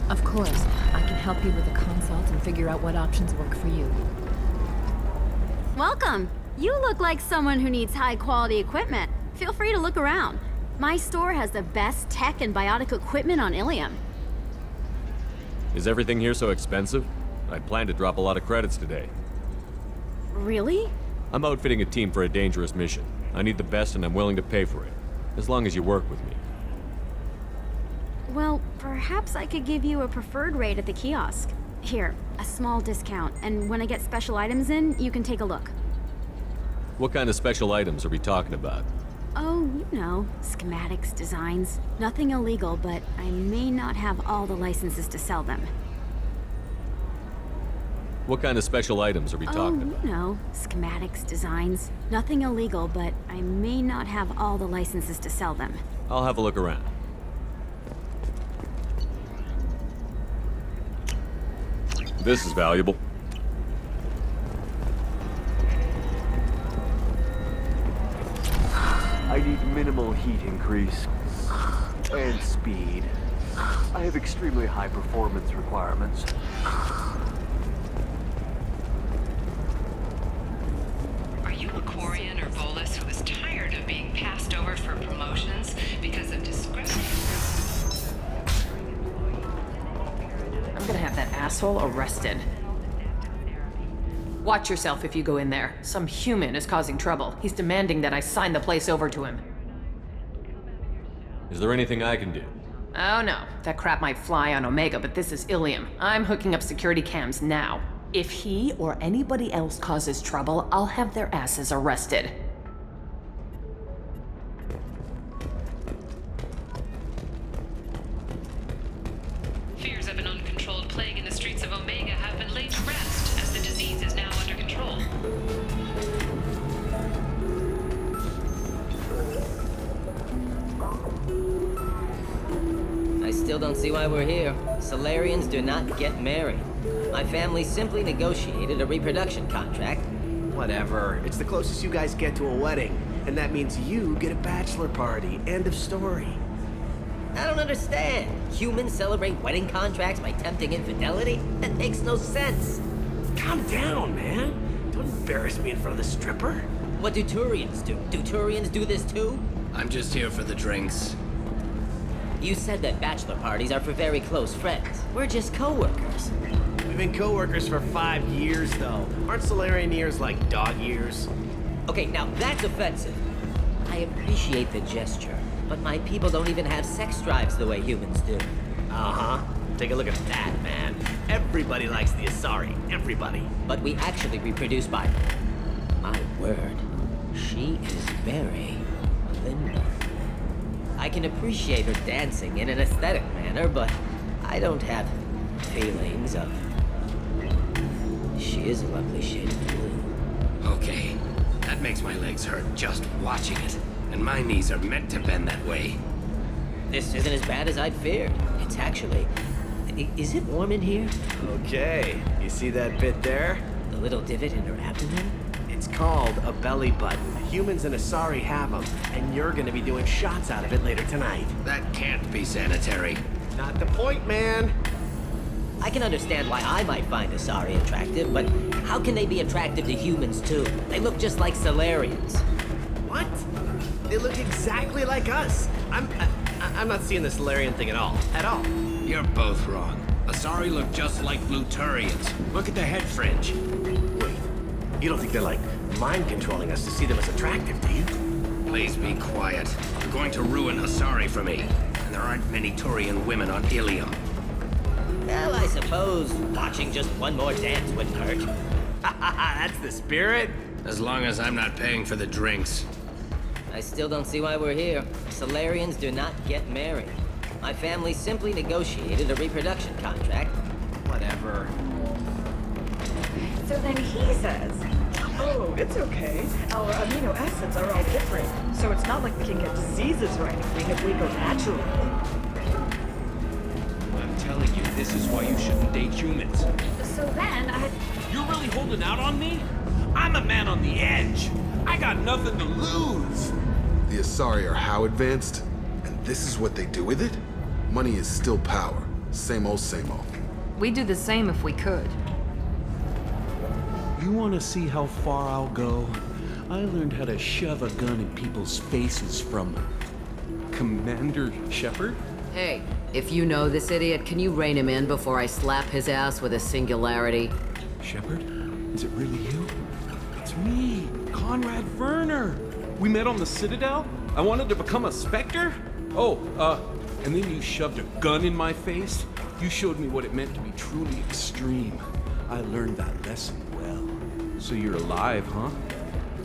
Of course, I can help you with a consult and figure out what options work for you. Welcome! You look like someone who needs high-quality equipment. Feel free to look around. My store has the best tech and biotic equipment on Ilium. Is everything here so expensive? I plan to drop a lot of credits today. Really? I'm outfitting a team for a dangerous mission. I need the best and I'm willing to pay for it. As long as you work with me. Well, perhaps I could give you a preferred rate at the kiosk. Here, a small discount, and when I get special items in, you can take a look. What kind of special items are we talking about? Oh, you know, schematics, designs. Nothing illegal, but I may not have all the licenses to sell them. What kind of special items are we talking about? Oh, you know, schematics, designs. Nothing illegal, but I may not have all the licenses to sell them. I'll have a look around. This is valuable. I need minimal heat increase. And speed. I have extremely high performance requirements. Are you a Quarian or Volus who is tired of being passed over for promotions because of discrepancy? I'm gonna have that asshole arrested. Watch yourself if you go in there. Some human is causing trouble. He's demanding that I sign the place over to him. Is there anything I can do? Oh no, that crap might fly on Omega, but this is Ilium. I'm hooking up security cams now. If he or anybody else causes trouble, I'll have their asses arrested. Fears of an uncontrolled plague in the streets of Omega have been laid to rest, as the disease is now under control. I still don't see why we're here. Solarians do not get married. My family simply negotiated a reproduction contract. Whatever. It's the closest you guys get to a wedding. And that means you get a bachelor party. End of story. I don't understand. Humans celebrate wedding contracts by tempting infidelity? That makes no sense. Calm down, man. Don't embarrass me in front of the stripper. What do Turians do? Do Turians do this too? I'm just here for the drinks. You said that bachelor parties are for very close friends. We're just co-workers. We've been co-workers for 5 years, though. Aren't Solarian years like dog years? Okay, now that's offensive. I appreciate the gesture, but my people don't even have sex drives the way humans do. Uh-huh. Take a look at that, man. Everybody likes the Asari. Everybody. But we actually reproduce by... My word. She is very limber. I can appreciate her dancing in an aesthetic manner, but I don't have feelings of... She is a lovely shade of blue. Okay. That makes my legs hurt just watching it. And my knees are meant to bend that way. This isn't as bad as I'd feared. It's actually... Is it warm in here? Okay. You see that bit there? The little divot in her abdomen? It's called a belly button. Humans and Asari have them, and you're gonna be doing shots out of it later tonight. That can't be sanitary. Not the point, man. I can understand why I might find Asari attractive, but how can they be attractive to humans too? They look just like Solarians. What? They look exactly like us. I'm not seeing the Solarian thing at all. At all. You're both wrong. Asari look just like Bluturians. Look at the head fringe. Wait, you don't think they're like mind controlling us to see them as attractive, do you? Please be quiet. You're going to ruin Asari for me. And there aren't many Turian women on Ilium. Well, I suppose watching just one more dance wouldn't hurt. That's the spirit. As long as I'm not paying for the drinks. I still don't see why we're here. Solarians do not get married. My family simply negotiated a reproduction contract. Whatever. So then he says, oh, it's okay. Our amino acids are all different. So it's not like we can get diseases or anything if we go natural. I'm telling you, this is why you shouldn't date humans. So then You're really holding out on me? I'm a man on the edge. I got nothing to lose. The Asari are how advanced? And this is what they do with it? Money is still power. Same old, same old. We'd do the same if we could. You want to see how far I'll go? I learned how to shove a gun in people's faces from Commander Shepard. Hey, if you know this idiot, can you rein him in before I slap his ass with a singularity? Shepard? Is it really you? It's me, Conrad Werner. We met on the Citadel? I wanted to become a Spectre? And then you shoved a gun in my face? You showed me what it meant to be truly extreme. I learned that lesson well. So you're alive, huh?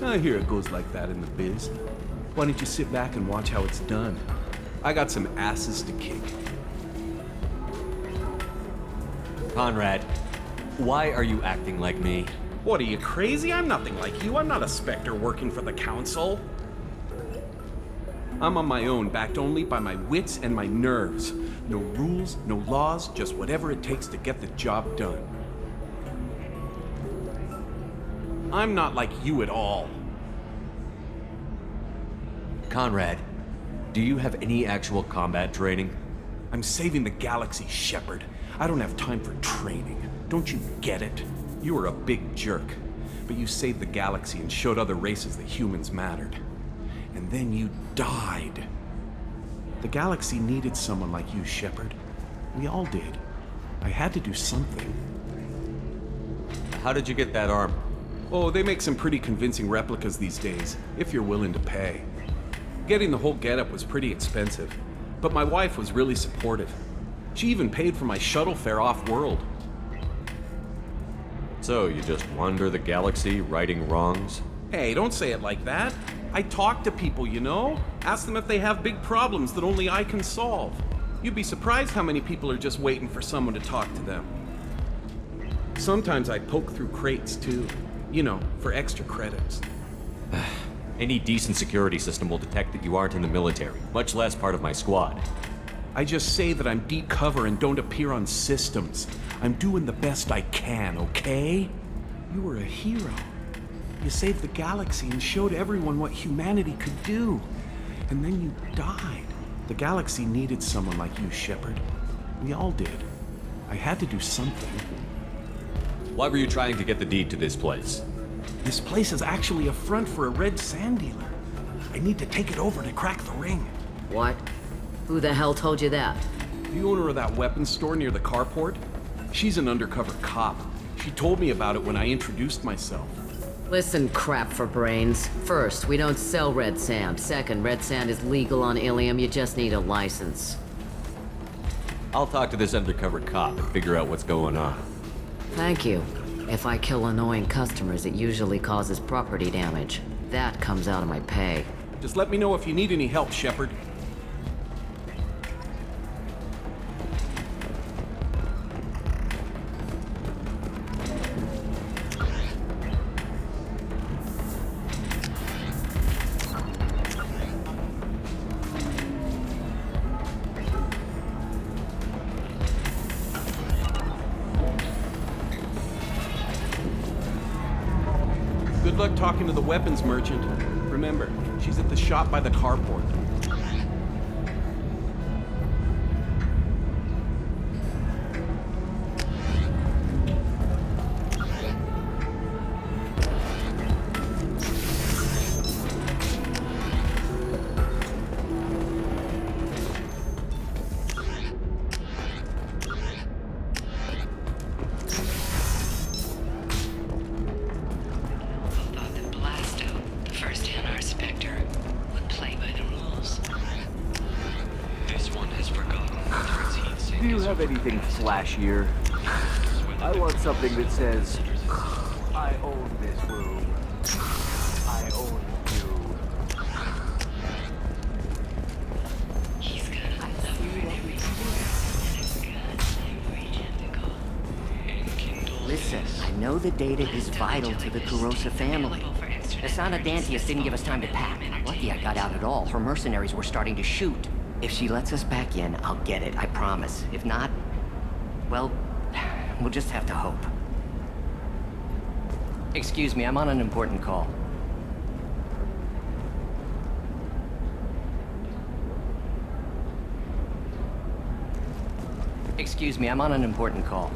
I hear it goes like that in the biz. Why don't you sit back and watch how it's done? I got some asses to kick. Conrad, why are you acting like me? What, are you crazy? I'm nothing like you. I'm not a Spectre working for the Council. I'm on my own, backed only by my wits and my nerves. No rules, no laws, just whatever it takes to get the job done. I'm not like you at all. Conrad, do you have any actual combat training? I'm saving the galaxy, Shepard. I don't have time for training. Don't you get it? You were a big jerk, but you saved the galaxy and showed other races that humans mattered. And then you died. The galaxy needed someone like you, Shepard. We all did. I had to do something. How did you get that armor? Oh, they make some pretty convincing replicas these days, if you're willing to pay. Getting the whole getup was pretty expensive, but my wife was really supportive. She even paid for my shuttle fare off-world. So, you just wander the galaxy, righting wrongs? Hey, don't say it like that. I talk to people, you know? Ask them if they have big problems that only I can solve. You'd be surprised how many people are just waiting for someone to talk to them. Sometimes I poke through crates, too. You know, for extra credits. Any decent security system will detect that you aren't in the military, much less part of my squad. I just say that I'm deep cover and don't appear on systems. I'm doing the best I can, okay? You were a hero. You saved the galaxy and showed everyone what humanity could do. And then you died. The galaxy needed someone like you, Shepard. We all did. I had to do something. Why were you trying to get the deed to this place? This place is actually a front for a red sand dealer. I need to take it over to crack the ring. What? Who the hell told you that? The owner of that weapons store near the carport? She's an undercover cop. She told me about it when I introduced myself. Listen, crap for brains. First, we don't sell red sand. Second, red sand is legal on Ilium. You just need a license. I'll talk to this undercover cop and figure out what's going on. Thank you. If I kill annoying customers, it usually causes property damage. That comes out of my pay. Just let me know if you need any help, Shepard. Good luck talking to the weapons merchant. Remember, she's at the shop by the carport. Do you have anything flashier? I want something that says, I own this room. I own you. Listen, I know the data is vital to the Kurosa family. Asana Dantius didn't give us time to pack. Lucky I got out at all. Her mercenaries were starting to shoot. If she lets us back in, I'll get it, I promise. If not, well, we'll just have to hope. Excuse me, I'm on an important call. Excuse me, I'm on an important call.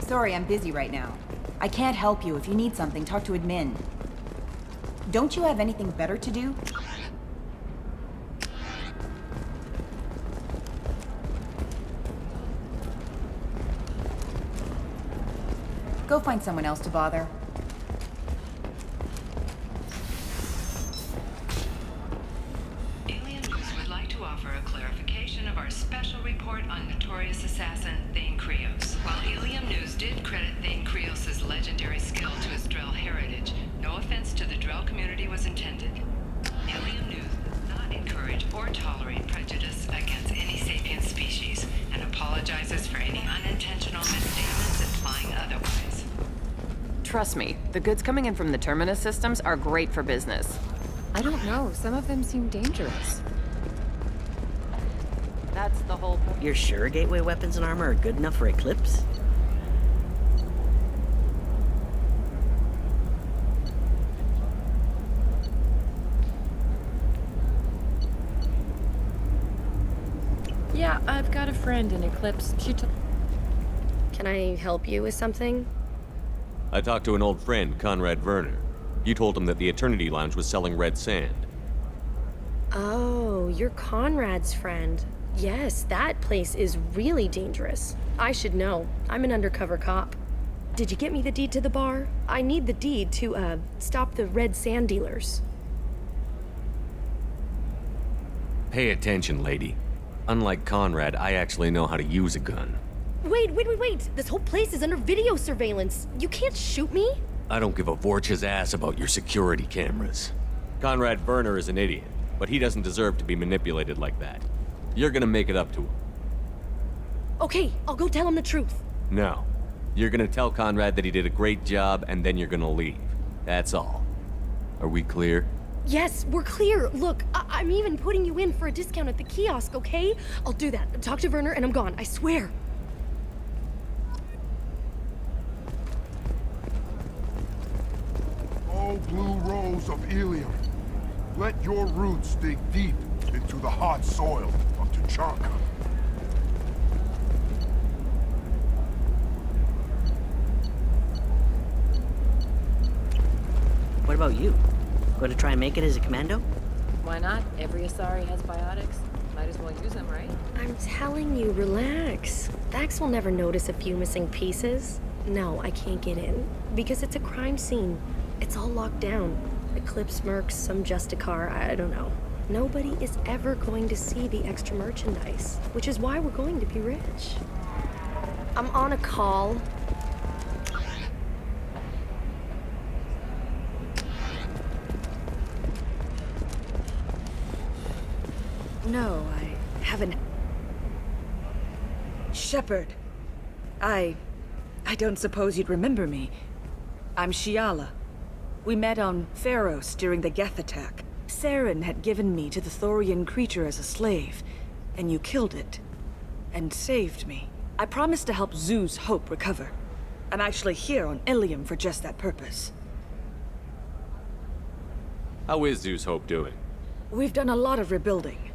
Sorry, I'm busy right now. I can't help you. If you need something, talk to admin. Don't you have anything better to do? Go find someone else to bother. Alien News would like to offer a clarification of our special report on notorious assassin Thane Krios. While Helium News did credit Thane Krios' legendary skill to his Drell heritage, no offense to the Drell community was intended. Alien News does not encourage or tolerate prejudice against any sapient species and apologizes for any unintentional misstatements and suggesting otherwise. Trust me, the goods coming in from the Terminus systems are great for business. I don't know. Some of them seem dangerous. That's the whole point. You're sure gateway weapons and armor are good enough for Eclipse? Yeah, I've got a friend in Eclipse. Can I help you with something? I talked to an old friend, Conrad Werner. You told him that the Eternity Lounge was selling red sand. Oh, you're Conrad's friend. Yes, that place is really dangerous. I should know. I'm an undercover cop. Did you get me the deed to the bar? I need the deed to, stop the red sand dealers. Pay attention, lady. Unlike Conrad, I actually know how to use a gun. Wait! This whole place is under video surveillance. You can't shoot me? I don't give a Vorch's ass about your security cameras. Conrad Werner is an idiot, but he doesn't deserve to be manipulated like that. You're gonna make it up to him. Okay, I'll go tell him the truth. No. You're gonna tell Conrad that he did a great job, and then you're gonna leave. That's all. Are we clear? Yes, we're clear. Look, I'm even putting you in for a discount at the kiosk, okay? I'll do that. Talk to Werner and I'm gone, I swear. Oh, blue rose of Ilium, let your roots dig deep into the hot soil of Tuchanka. What about you? Going to try and make it as a commando? Why not? Every Asari has biotics. Might as well use them, right? I'm telling you, relax. Vax will never notice a few missing pieces. No, I can't get in. Because it's a crime scene. It's all locked down. Eclipse mercs, some Justicar, I don't know. Nobody is ever going to see the extra merchandise, which is why we're going to be rich. I'm on a call. No, I haven't. Shepard. I don't suppose you'd remember me. I'm Shiala. We met on Pharos during the Geth attack. Saren had given me to the Thorian creature as a slave, and you killed it. And saved me. I promised to help Zeus Hope recover. I'm actually here on Ilium for just that purpose. How is Zeus Hope doing? We've done a lot of rebuilding.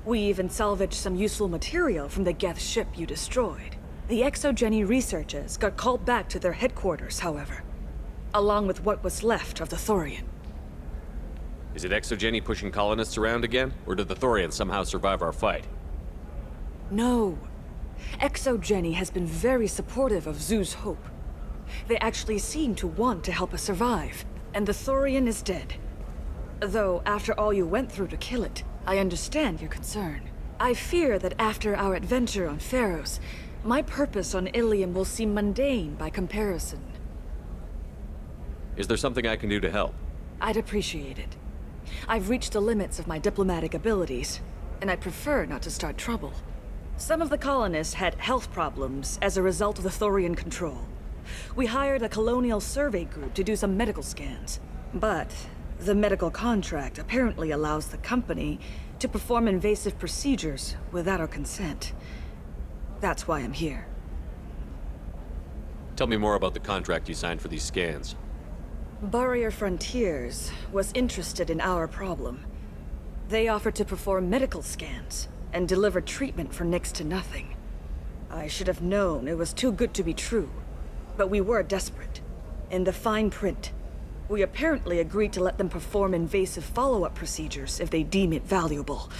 We even salvaged some useful material from the Geth ship you destroyed. The Exogeny researchers got called back to their headquarters, however, along with what was left of the Thorian. Is it Exogeny pushing colonists around again, or did the Thorians somehow survive our fight? No. Exogeny has been very supportive of Zeus Hope. They actually seem to want to help us survive, and the Thorian is dead. Though, after all you went through to kill it, I understand your concern. I fear that after our adventure on Pharos, my purpose on Ilium will seem mundane by comparison. Is there something I can do to help? I'd appreciate it. I've reached the limits of my diplomatic abilities, and I'd prefer not to start trouble. Some of the colonists had health problems as a result of the Thorian control. We hired a colonial survey group to do some medical scans, but the medical contract apparently allows the company to perform invasive procedures without our consent. That's why I'm here. Tell me more about the contract you signed for these scans. Barrier Frontiers was interested in our problem. They offered to perform medical scans and deliver treatment for next to nothing. I should have known it was too good to be true, but we were desperate. In the fine print, we apparently agreed to let them perform invasive follow-up procedures if they deem it valuable.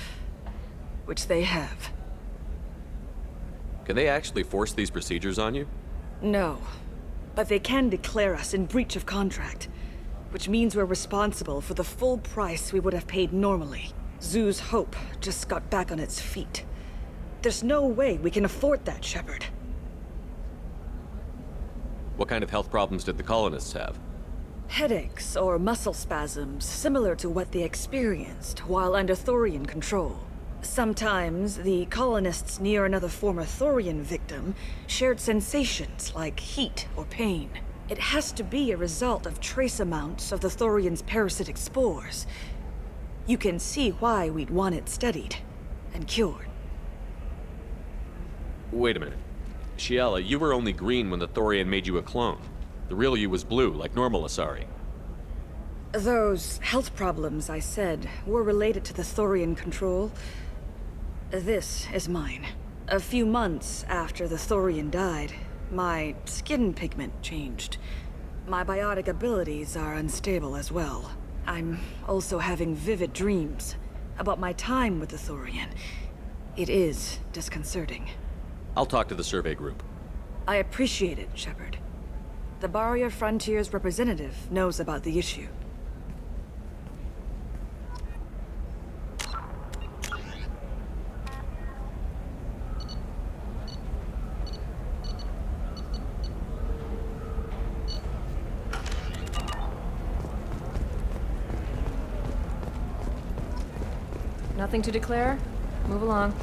Which they have. Can they actually force these procedures on you? No. But they can declare us in breach of contract. Which means we're responsible for the full price we would have paid normally. Zeus Hope just got back on its feet. There's no way we can afford that, Shepard. What kind of health problems did the colonists have? Headaches or muscle spasms, similar to what they experienced while under Thorian control. Sometimes the colonists near another former Thorian victim shared sensations like heat or pain. It has to be a result of trace amounts of the Thorian's parasitic spores. You can see why we'd want it studied and cured. Wait a minute. Shiela, you were only green when the Thorian made you a clone. The real you was blue, like normal Asari. Those health problems I said were related to the Thorian control. This is mine. A few months after the Thorian died, my skin pigment changed. My biotic abilities are unstable as well. I'm also having vivid dreams about my time with the Thorian. It is disconcerting. I'll talk to the survey group. I appreciate it, Shepard. The Barrier Frontiers representative knows about the issue. Nothing to declare? Move along.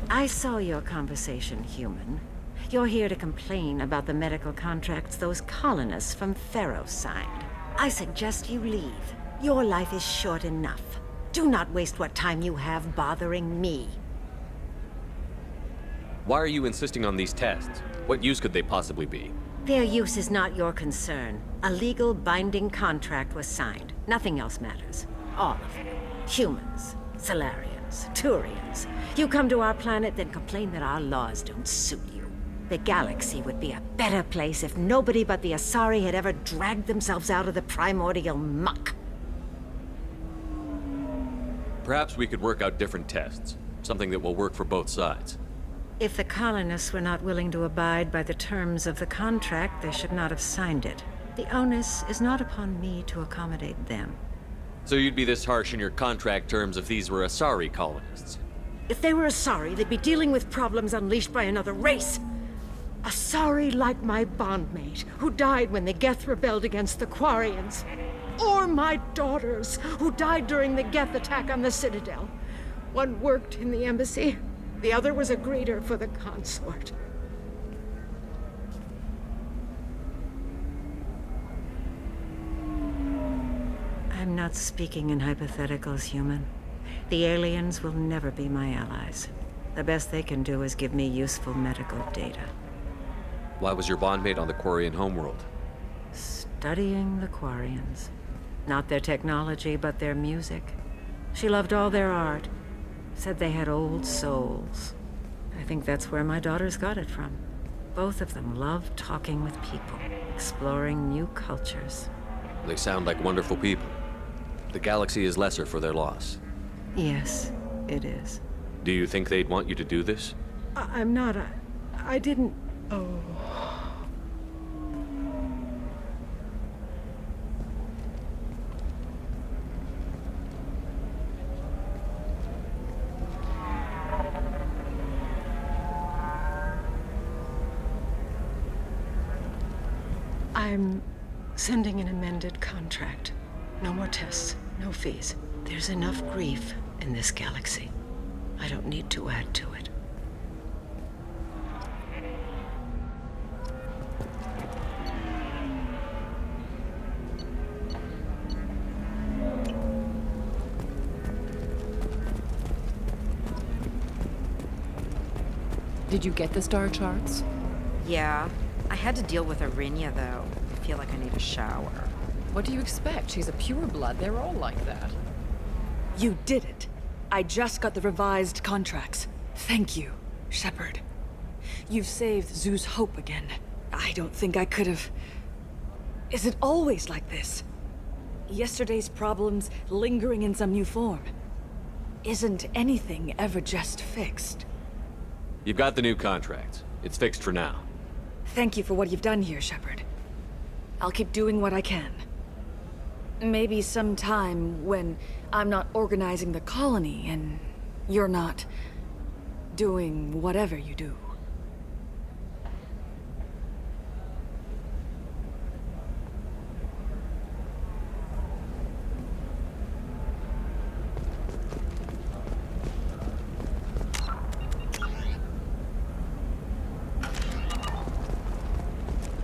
I saw your conversation, human. You're here to complain about the medical contracts those colonists from Feros signed. I suggest you leave. Your life is short enough. Do not waste what time you have bothering me. Why are you insisting on these tests? What use could they possibly be? Their use is not your concern. A legal binding contract was signed. Nothing else matters. All of you. Humans, Salarians, Turians. You come to our planet, then complain that our laws don't suit you. The galaxy would be a better place if nobody but the Asari had ever dragged themselves out of the primordial muck. Perhaps we could work out different tests. Something that will work for both sides. If the colonists were not willing to abide by the terms of the contract, they should not have signed it. The onus is not upon me to accommodate them. So you'd be this harsh in your contract terms if these were Asari colonists? If they were Asari, they'd be dealing with problems unleashed by another race. Asari like my bondmate, who died when the Geth rebelled against the Quarians. Or my daughters, who died during the Geth attack on the Citadel. One worked in the embassy. The other was a greeter for the consort. I'm not speaking in hypotheticals, human. The aliens will never be my allies. The best they can do is give me useful medical data. Why was your bondmate on the Quarian homeworld? Studying the Quarians. Not their technology, but their music. She loved all their art. Said they had old souls. I think that's where my daughters got it from. Both of them loved talking with people, exploring new cultures. They sound like wonderful people. The galaxy is lesser for their loss. Yes, it is. Do you think they'd want you to do this? I'm not. I didn't. Oh. I'm sending an amended contract. No more tests, no fees. There's enough grief in this galaxy. I don't need to add to it. Did you get the star charts? Yeah. I had to deal with Arinya, though. I feel like I need a shower. What do you expect? She's a pureblood. They're all like that. You did it. I just got the revised contracts. Thank you, Shepard. You've saved Zoo's hope again. I don't think I could have... Is it always like this? Yesterday's problems lingering in some new form. Isn't anything ever just fixed? You've got the new contract. It's fixed for now. Thank you for what you've done here, Shepard. I'll keep doing what I can. Maybe sometime when I'm not organizing the colony and you're not doing whatever you do.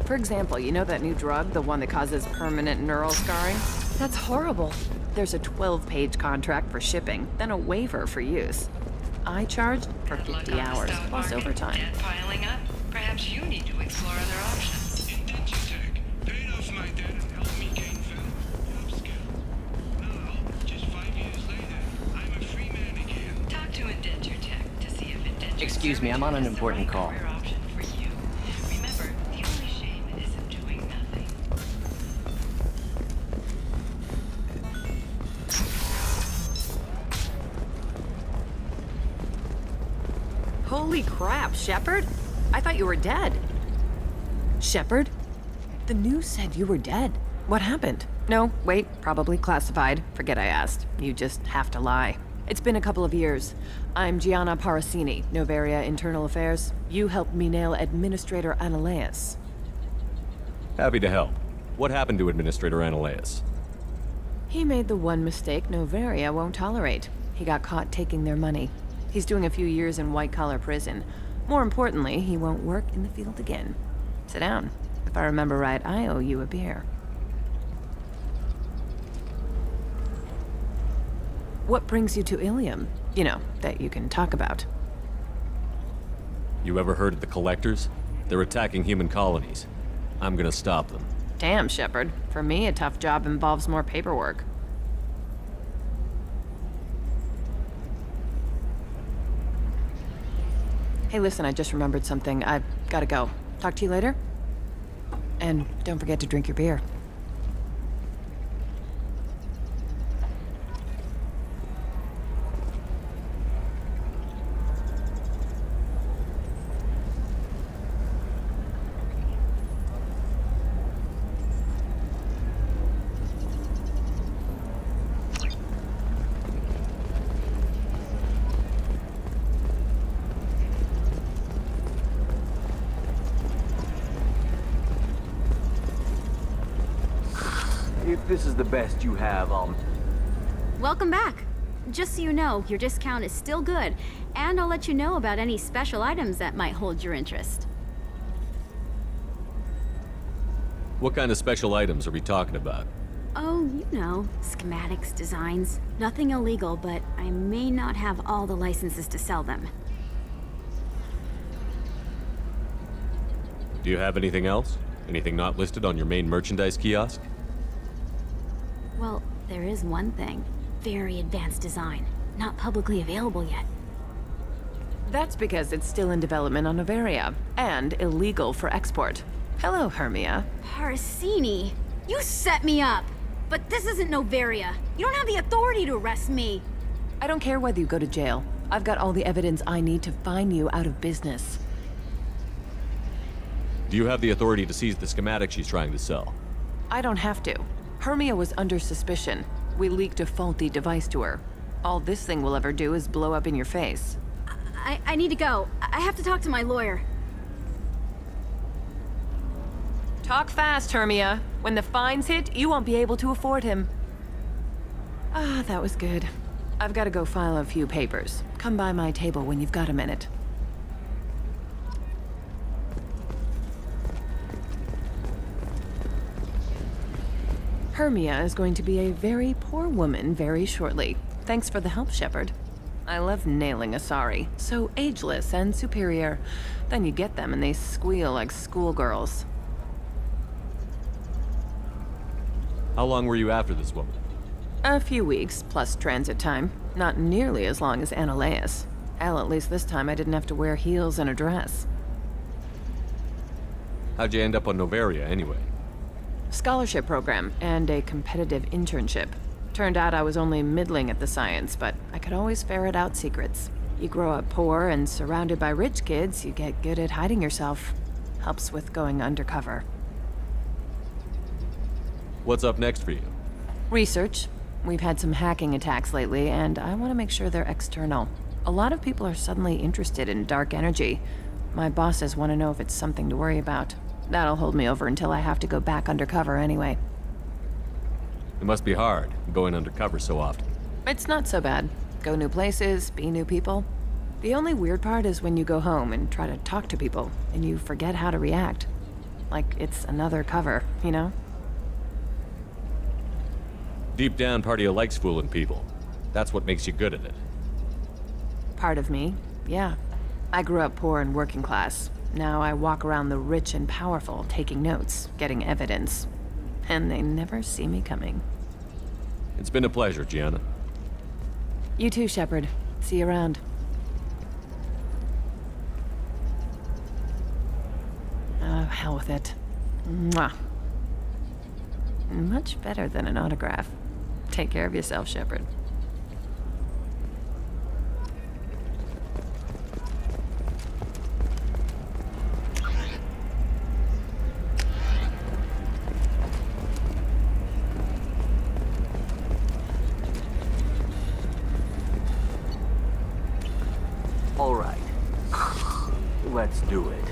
For example, you know that new drug, the one that causes permanent neural scarring? That's horrible. There's a 12-page contract for shipping, then a waiver for use. I charged for 50 hours, plus overtime. Debt piling up? Perhaps you need to explore other options. Paid off my debt and helped me gain upskill. Now, just 5 years later, I'm a free man again. Talk to Indenture Tech to see if Indenture Excuse me, I'm on an important call. option for you. Remember, the only shame isn't doing nothing. Holy crap, Shepard? I thought you were dead. Shepard? The news said you were dead. What happened? No, wait, probably classified. Forget I asked. You just have to lie. It's been a couple of years. I'm Gianna Parasini, Noveria Internal Affairs. You helped me nail Administrator Analeas. Happy to help. What happened to Administrator Analeas? He made the one mistake Noveria won't tolerate. He got caught taking their money. He's doing a few years in white-collar prison. More importantly, he won't work in the field again. Sit down. If I remember right, I owe you a beer. What brings you to Ilium? You know, that you can talk about. You ever heard of the Collectors? They're attacking human colonies. I'm gonna stop them. Damn, Shepard. For me, a tough job involves more paperwork. Hey, listen, I just remembered something. I've gotta go. Talk to you later? And don't forget to drink your beer. If this is the best you have, Welcome back. Just so you know, your discount is still good, and I'll let you know about any special items that might hold your interest. What kind of special items are we talking about? Oh, you know, schematics, designs. Nothing illegal, but I may not have all the licenses to sell them. Do you have anything else? Anything not listed on your main merchandise kiosk? Well, there is one thing. Very advanced design. Not publicly available yet. That's because it's still in development on Noveria, and illegal for export. Hello, Hermia. Parasini, you set me up! But this isn't Noveria. You don't have the authority to arrest me. I don't care whether you go to jail. I've got all the evidence I need to fine you out of business. Do you have the authority to seize the schematic she's trying to sell? I don't have to. Hermia was under suspicion. We leaked a faulty device to her. All this thing will ever do is blow up in your face. I need to go. I have to talk to my lawyer. Talk fast, Hermia. When the fines hit, you won't be able to afford him. Ah, that was good. I've got to go file a few papers. Come by my table when you've got a minute. Hermia is going to be a very poor woman very shortly. Thanks for the help, Shepard. I love nailing Asari. So ageless and superior. Then you get them and they squeal like schoolgirls. How long were you after this woman? A few weeks, plus transit time. Not nearly as long as Analeas. Hell, at least this time I didn't have to wear heels and a dress. How'd you end up on Noveria, anyway? Scholarship program and a competitive internship. Turned out I was only middling at the science, but I could always ferret out secrets. You grow up poor and surrounded by rich kids, you get good at hiding yourself. Helps with going undercover. What's up next for you? Research. We've had some hacking attacks lately, and I want to make sure they're external. A lot of people are suddenly interested in dark energy. My bosses want to know if it's something to worry about. That'll hold me over until I have to go back undercover anyway. It must be hard, going undercover so often. It's not so bad. Go new places, be new people. The only weird part is when you go home and try to talk to people, and you forget how to react. like it's another cover, you know? Deep down, part of you likes fooling people. That's what makes you good at it. Part of me, yeah. I grew up poor and working class. Now I walk around the rich and powerful, taking notes, getting evidence. And they never see me coming. It's been a pleasure, Gianna. You too, Shepard. See you around. Hell with it. Mwah. Much better than an autograph. Take care of yourself, Shepard. All right. Let's do it.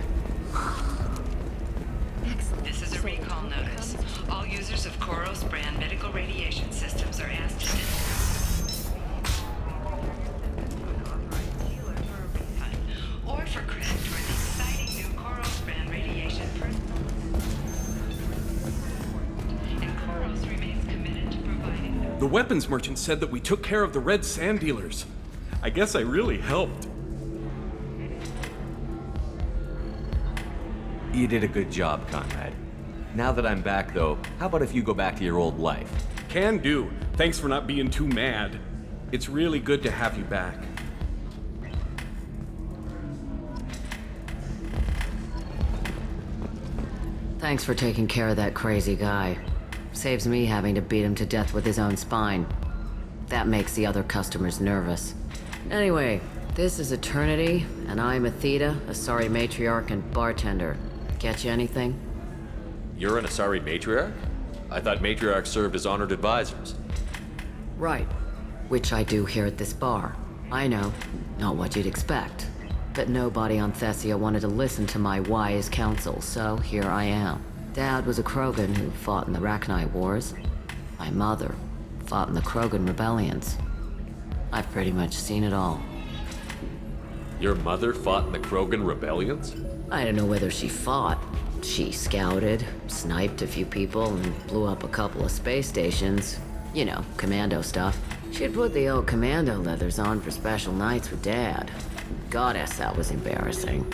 This is a recall notice. All users of Koros brand medical radiation systems are asked to or for credit for the exciting new Koros brand radiation and Koros remains committed to providing The weapons merchant said that we took care of the red sand dealers. I guess I really helped. You did a good job, Conrad. Now that I'm back, though, how about if you go back to your old life? Can do. Thanks for not being too mad. It's really good to have you back. Thanks for taking care of that crazy guy. Saves me having to beat him to death with his own spine. That makes the other customers nervous. Anyway, this is Eternity, and I'm Athena, Asari matriarch and bartender. Get you anything? You're an Asari matriarch? I thought matriarchs served as honored advisors. Right. Which I do here at this bar. I know, not what you'd expect. But nobody on Thessia wanted to listen to my wise counsel, so here I am. Dad was a Krogan who fought in the Rachni Wars. My mother fought in the Krogan rebellions. I've pretty much seen it all. Your mother fought in the Krogan rebellions? I don't know whether she fought. She scouted, sniped a few people, and blew up a couple of space stations. You know, commando stuff. She'd put the old commando leathers on for special nights with Dad. Goddess, that was embarrassing.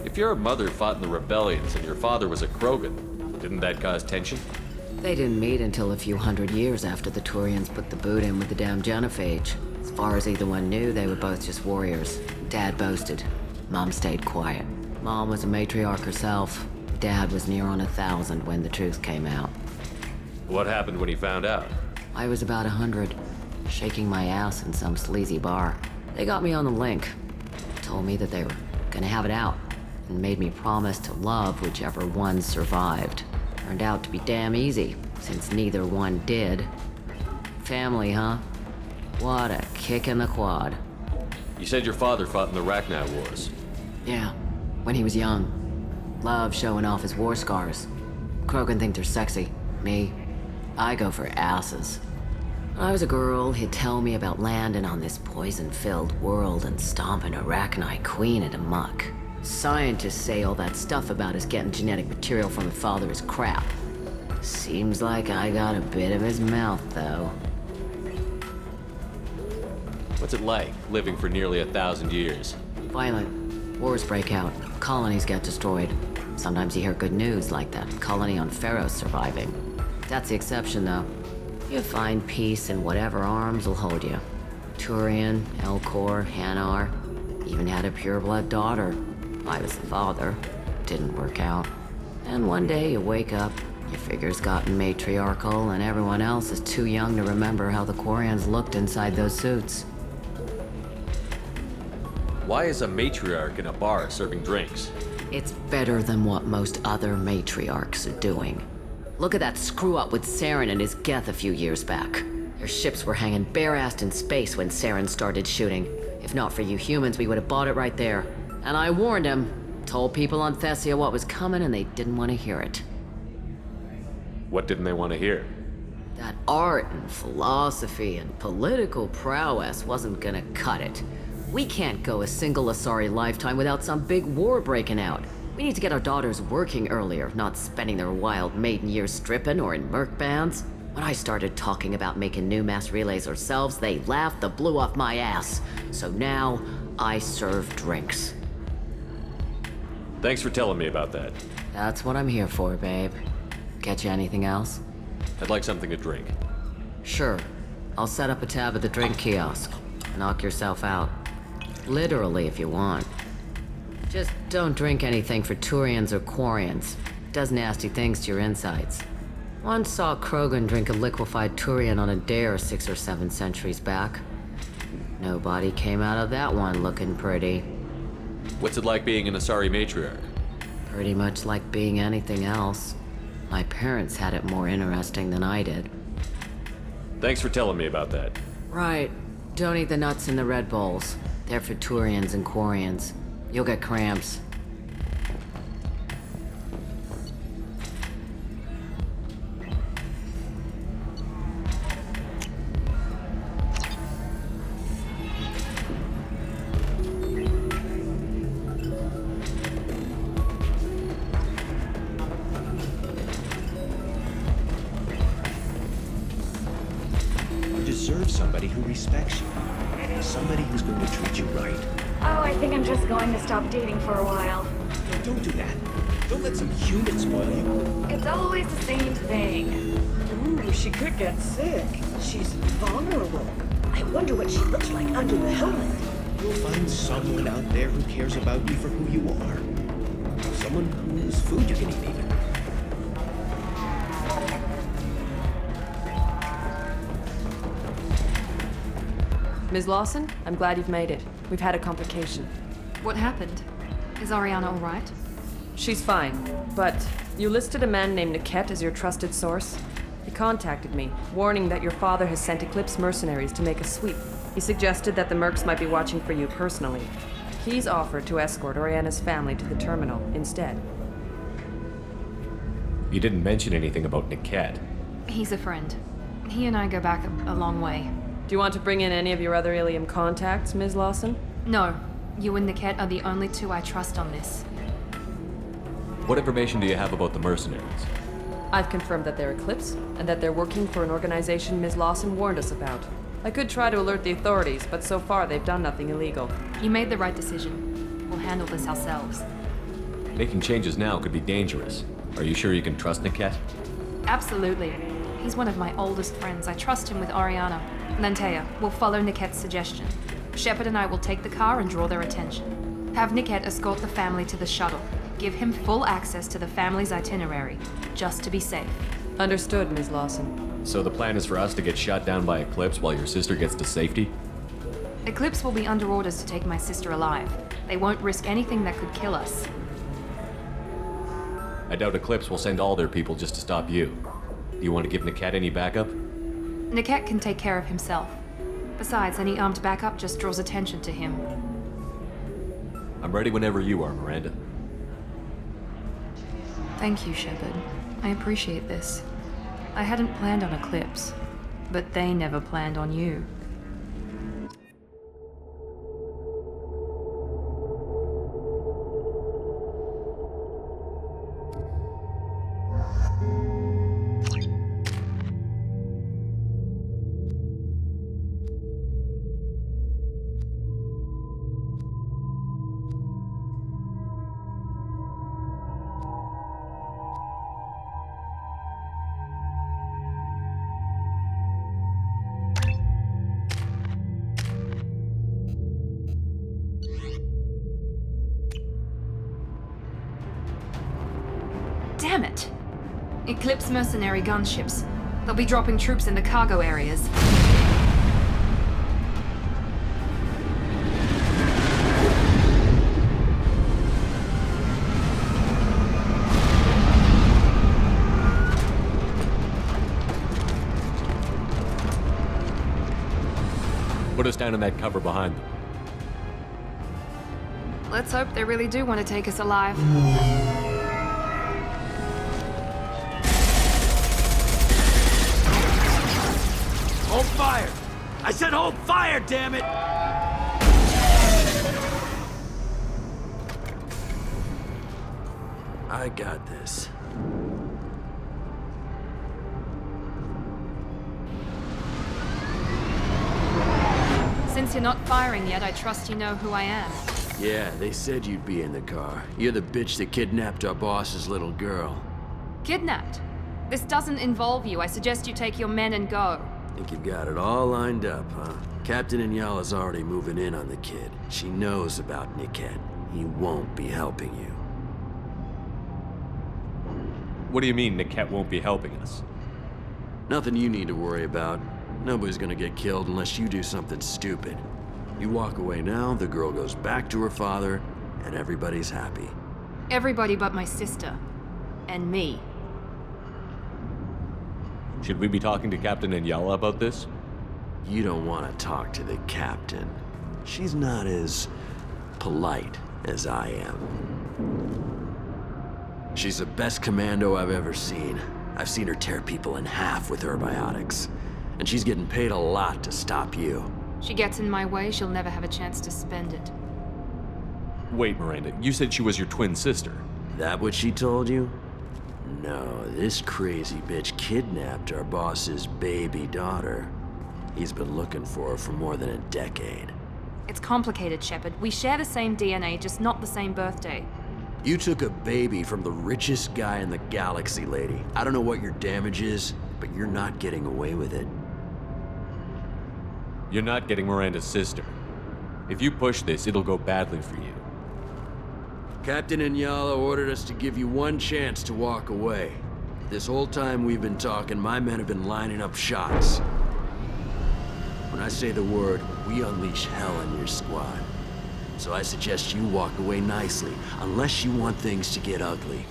If your mother fought in the rebellions and your father was a Krogan, didn't that cause tension? They didn't meet until a few hundred years after the Turians put the boot in with the damn Genophage. As far as either one knew, they were both just warriors. Dad boasted. Mom stayed quiet. Mom was a matriarch herself. Dad was near on 1,000 when the truth came out. What happened when he found out? I was about 100, shaking my ass in some sleazy bar. They got me on the link. Told me that they were gonna have it out, and made me promise to love whichever one survived. Turned out to be damn easy, since neither one did. Family, huh? What a kick in the quad. You said your father fought in the Rachni Wars. Yeah, when he was young. Loved showing off his war scars. Krogan think they're sexy. Me, I go for asses. When I was a girl, he'd tell me about landing on this poison-filled world and stomping a Rachni queen into muck. Scientists say all that stuff about us getting genetic material from her father is crap. Seems like I got a bit of his mouth, though. What's it like, living for nearly 1,000 years? Violent. Wars break out. Colonies get destroyed. Sometimes you hear good news, like that colony on Pharos surviving. That's the exception, though. You find peace in whatever arms will hold you. Turian, Elcor, Hanar. Even had a pureblood daughter. I was the father. Didn't work out. And one day you wake up, your figure's gotten matriarchal, and everyone else is too young to remember how the Quarians looked inside those suits. Why is a matriarch in a bar serving drinks? It's better than what most other matriarchs are doing. Look at that screw-up with Saren and his Geth a few years back. Their ships were hanging bare-assed in space when Saren started shooting. If not for you humans, we would have bought it right there. And I warned him. Told people on Thessia what was coming, and they didn't want to hear it. What didn't they want to hear? That art and philosophy and political prowess wasn't gonna cut it. We can't go a single Asari lifetime without some big war breaking out. We need to get our daughters working earlier, not spending their wild maiden years stripping or in merc bands. When I started talking about making new mass relays ourselves, they laughed the blue off my ass. So now, I serve drinks. Thanks for telling me about that. That's what I'm here for, babe. Get you anything else? I'd like something to drink. Sure. I'll set up a tab at the drink kiosk. Knock yourself out. Literally, if you want. Just don't drink anything for Turians or Quarians. Does nasty things to your insides. Once saw Krogan drink a liquefied Turian on a dare 6 or 7 centuries back. Nobody came out of that one looking pretty. What's it like being an Asari matriarch? Pretty much like being anything else. My parents had it more interesting than I did. Thanks for telling me about that. Right. Don't eat the nuts in the Red Bowls. They're for Turians and Quarians. You'll get cramps. You deserve somebody who respects you. Somebody who's going to treat you right. Oh, I think I'm just going to stop dating for a while. No, don't do that. Don't let some human spoil you. It's always the same thing. Ooh, she could get sick. She's vulnerable. I wonder what she looks like under the helmet. You'll find someone out there who cares about you for who you are. Someone whose food you can eat, even. Ms. Lawson, I'm glad you've made it. We've had a complication. What happened? Is Ariana all right? She's fine, but you listed a man named Niket as your trusted source. He contacted me, warning that your father has sent Eclipse mercenaries to make a sweep. He suggested that the mercs might be watching for you personally. He's offered to escort Oriana's family to the terminal instead. You didn't mention anything about Niket. He's a friend. He and I go back a long way. Do you want to bring in any of your other Ilium contacts, Ms. Lawson? No. You and Niket are the only two I trust on this. What information do you have about the mercenaries? I've confirmed that they're Eclipse, and that they're working for an organization Ms. Lawson warned us about. I could try to alert the authorities, but so far they've done nothing illegal. You made the right decision. We'll handle this ourselves. Making changes now could be dangerous. Are you sure you can trust Niket? Absolutely. He's one of my oldest friends. I trust him with Ariana. Lantea, we'll follow Niket's suggestion. Shepard and I will take the car and draw their attention. Have Niket escort the family to the shuttle. Give him full access to the family's itinerary, just to be safe. Understood, Ms. Lawson. So the plan is for us to get shot down by Eclipse while your sister gets to safety? Eclipse will be under orders to take my sister alive. They won't risk anything that could kill us. I doubt Eclipse will send all their people just to stop you. Do you want to give Niket any backup? Niket can take care of himself. Besides, any armed backup just draws attention to him. I'm ready whenever you are, Miranda. Thank you, Shepard. I appreciate this. I hadn't planned on Eclipse, but they never planned on you. Damn it! Eclipse mercenary gunships. They'll be dropping troops in the cargo areas. Put us down in that cover behind them. Let's hope they really do want to take us alive. Hold fire! I said hold fire, damn it! I got this. Since you're not firing yet, I trust you know who I am. Yeah, they said you'd be in the car. You're the bitch that kidnapped our boss's little girl. Kidnapped? This doesn't involve you. I suggest you take your men and go. Think you've got it all lined up, huh? Captain Inyala's already moving in on the kid. She knows about Niket. He won't be helping you. What do you mean Niket won't be helping us? Nothing you need to worry about. Nobody's gonna get killed unless you do something stupid. You walk away now, the girl goes back to her father, and everybody's happy. Everybody but my sister. And me. Should we be talking to Captain Inyala about this? You don't want to talk to the captain. She's not as polite as I am. She's the best commando I've ever seen. I've seen her tear people in half with her biotics. And she's getting paid a lot to stop you. She gets in my way, she'll never have a chance to spend it. Wait, Miranda, you said she was your twin sister. That what she told you? No, this crazy bitch kidnapped our boss's baby daughter. He's been looking for her for more than a decade. It's complicated, Shepard. We share the same DNA, just not the same birthday. You took a baby from the richest guy in the galaxy, lady. I don't know what your damage is, but you're not getting away with it. You're not getting Miranda's sister. If you push this, it'll go badly for you. Captain Inyala ordered us to give you one chance to walk away. This whole time we've been talking, my men have been lining up shots. When I say the word, we unleash hell on your squad. So I suggest you walk away nicely, unless you want things to get ugly.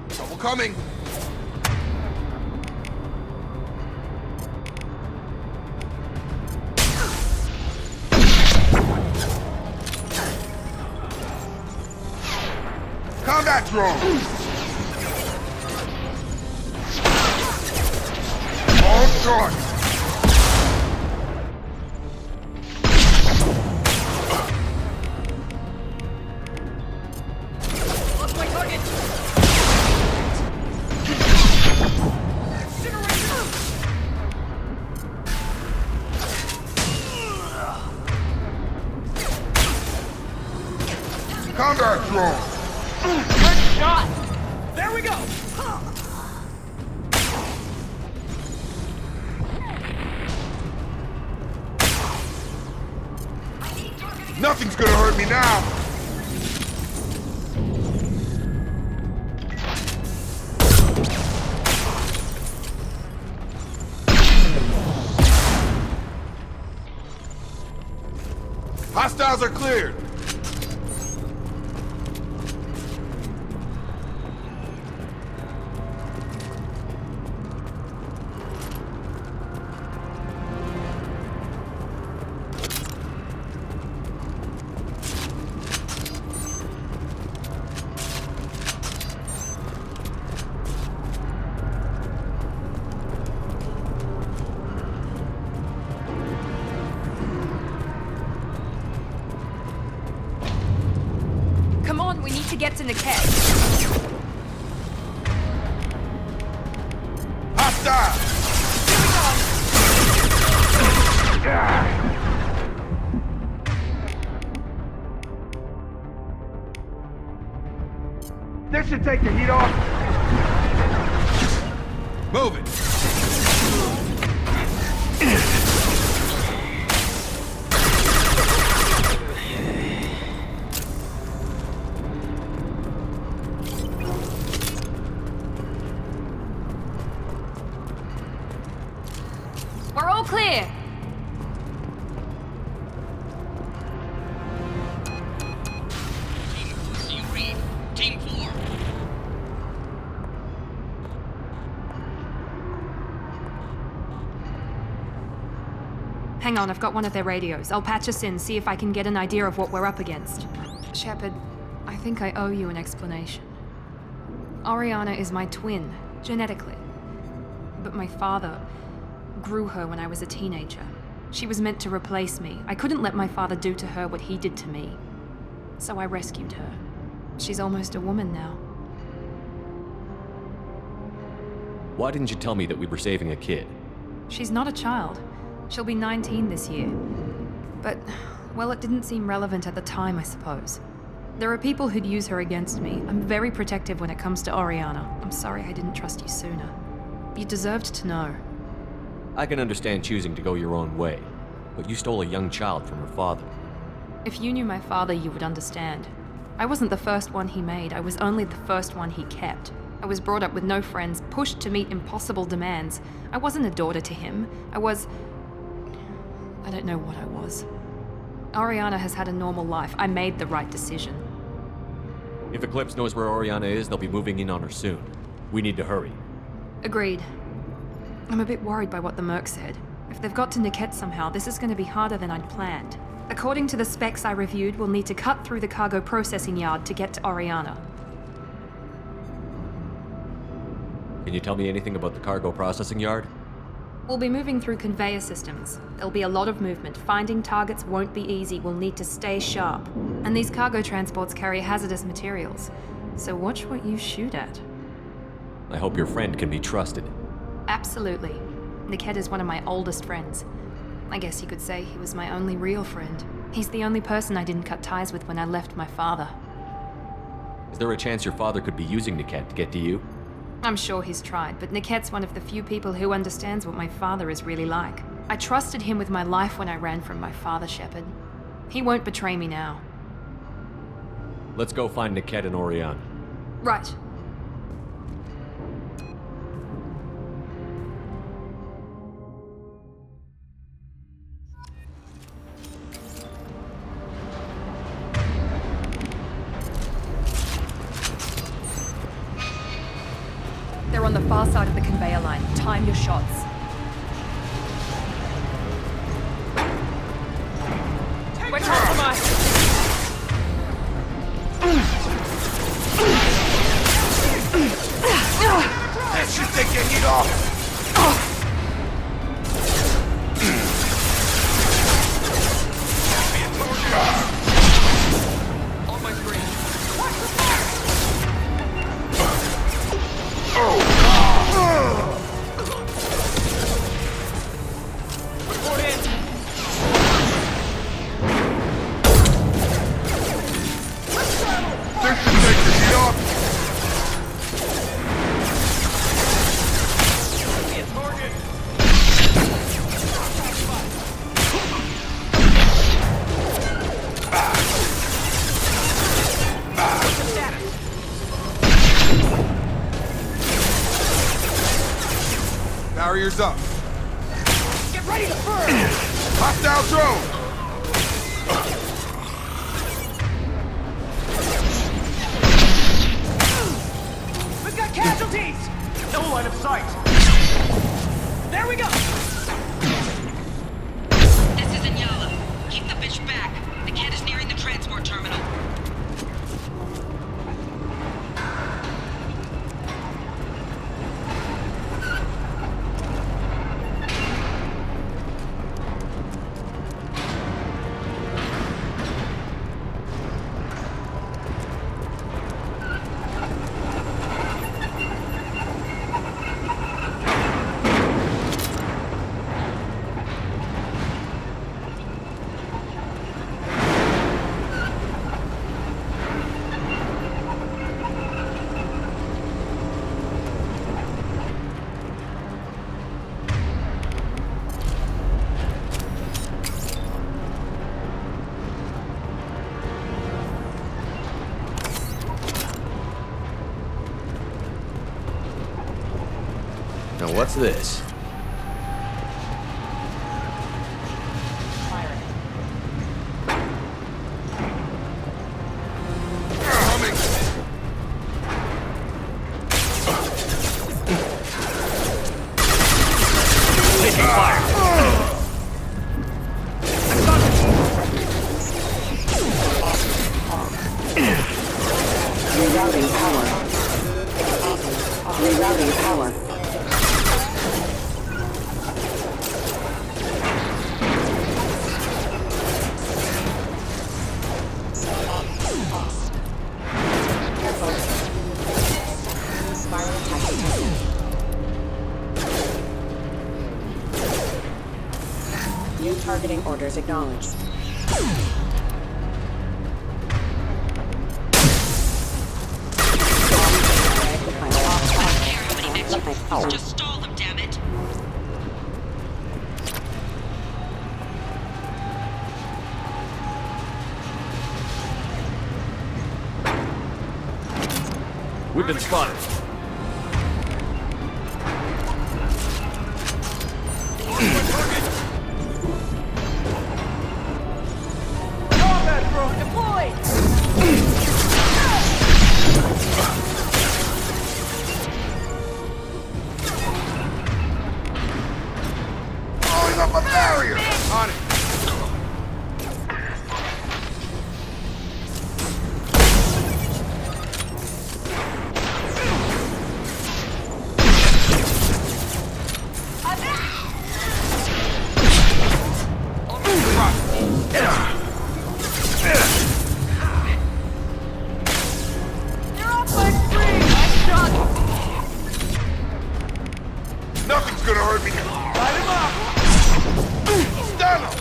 Trouble coming! Combat drone! On short! Lost my target! Combat drone! Good shot! There we go! Nothing's gonna hurt me now! Hostiles are cleared! Come on, we need to get to Niket. Hostile! This should take the heat off. Move it. We're all clear. Team Reed, Team 4. Hang on, I've got one of their radios. I'll patch us in, see if I can get an idea of what we're up against. Shepard, I think I owe you an explanation. Oriana is my twin, genetically. But my father grew her when I was a teenager. She was meant to replace me. I couldn't let my father do to her what he did to me. So I rescued her. She's almost a woman now. Why didn't you tell me that we were saving a kid? She's not a child. She'll be 19 this year. But, well, it didn't seem relevant at the time, I suppose. There are people who'd use her against me. I'm very protective when it comes to Oriana. I'm sorry I didn't trust you sooner. You deserved to know. I can understand choosing to go your own way, but you stole a young child from her father. If you knew my father, you would understand. I wasn't the first one he made. I was only the first one he kept. I was brought up with no friends, pushed to meet impossible demands. I wasn't a daughter to him. I don't know what I was. Oriana has had a normal life. I made the right decision. If Eclipse knows where Oriana is, they'll be moving in on her soon. We need to hurry. Agreed. I'm a bit worried by what the Merc said. If they've got to Niket somehow, this is going to be harder than I'd planned. According to the specs I reviewed, we'll need to cut through the cargo processing yard to get to Oriana. Can you tell me anything about the cargo processing yard? We'll be moving through conveyor systems. There'll be a lot of movement. Finding targets won't be easy. We'll need to stay sharp. And these cargo transports carry hazardous materials. So watch what you shoot at. I hope your friend can be trusted. Absolutely. Niket is one of my oldest friends. I guess you could say he was my only real friend. He's the only person I didn't cut ties with when I left my father. Is there a chance your father could be using Niket to get to you? I'm sure he's tried, but Niket's one of the few people who understands what my father is really like. I trusted him with my life when I ran from my father, Shepard. He won't betray me now. Let's go find Niket and Oriana. Right. They're on the far side of the conveyor line. Time your shots. We're compromised. That should take your heat off. On my screen. Report in. This should take your heat off. Be a target. Barriers up. Get ready to burn. Hostile drone. We've got casualties. No line of sight. There we go. This is Inyala. Keep the bitch back. The cat is nearing the transport terminal. Now what's this? Taking fire. Rerouting power. Rerouting power. Spiral attack detected. New targeting orders acknowledged. Just stall them, damn it! We've been spotted. Combat drone deployed! Throwing up a barrier! On it! Nothing's gonna hurt me. Light him up! Stun him!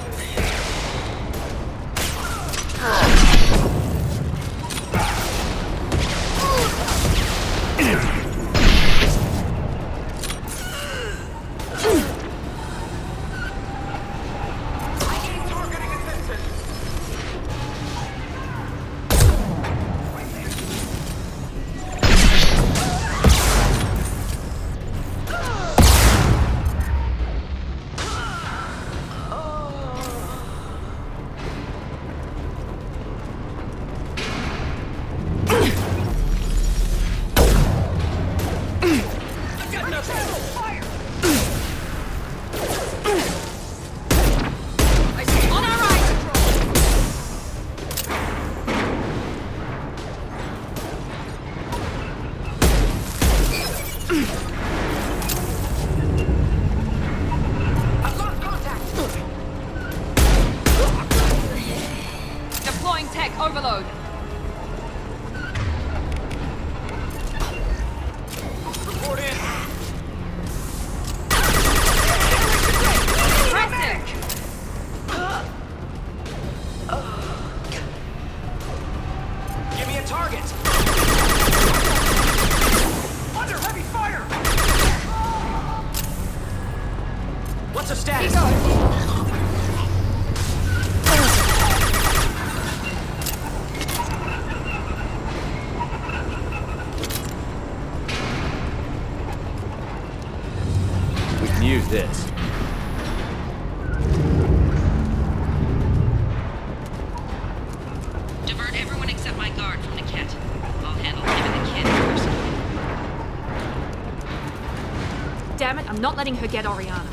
Deploying tech overload. Report in! Give me a target! Under heavy fire! What's the status? We can use this. Divert everyone except my guard from the kit. I'll handle him and the kid first. Damn it, I'm not letting her get Oriana.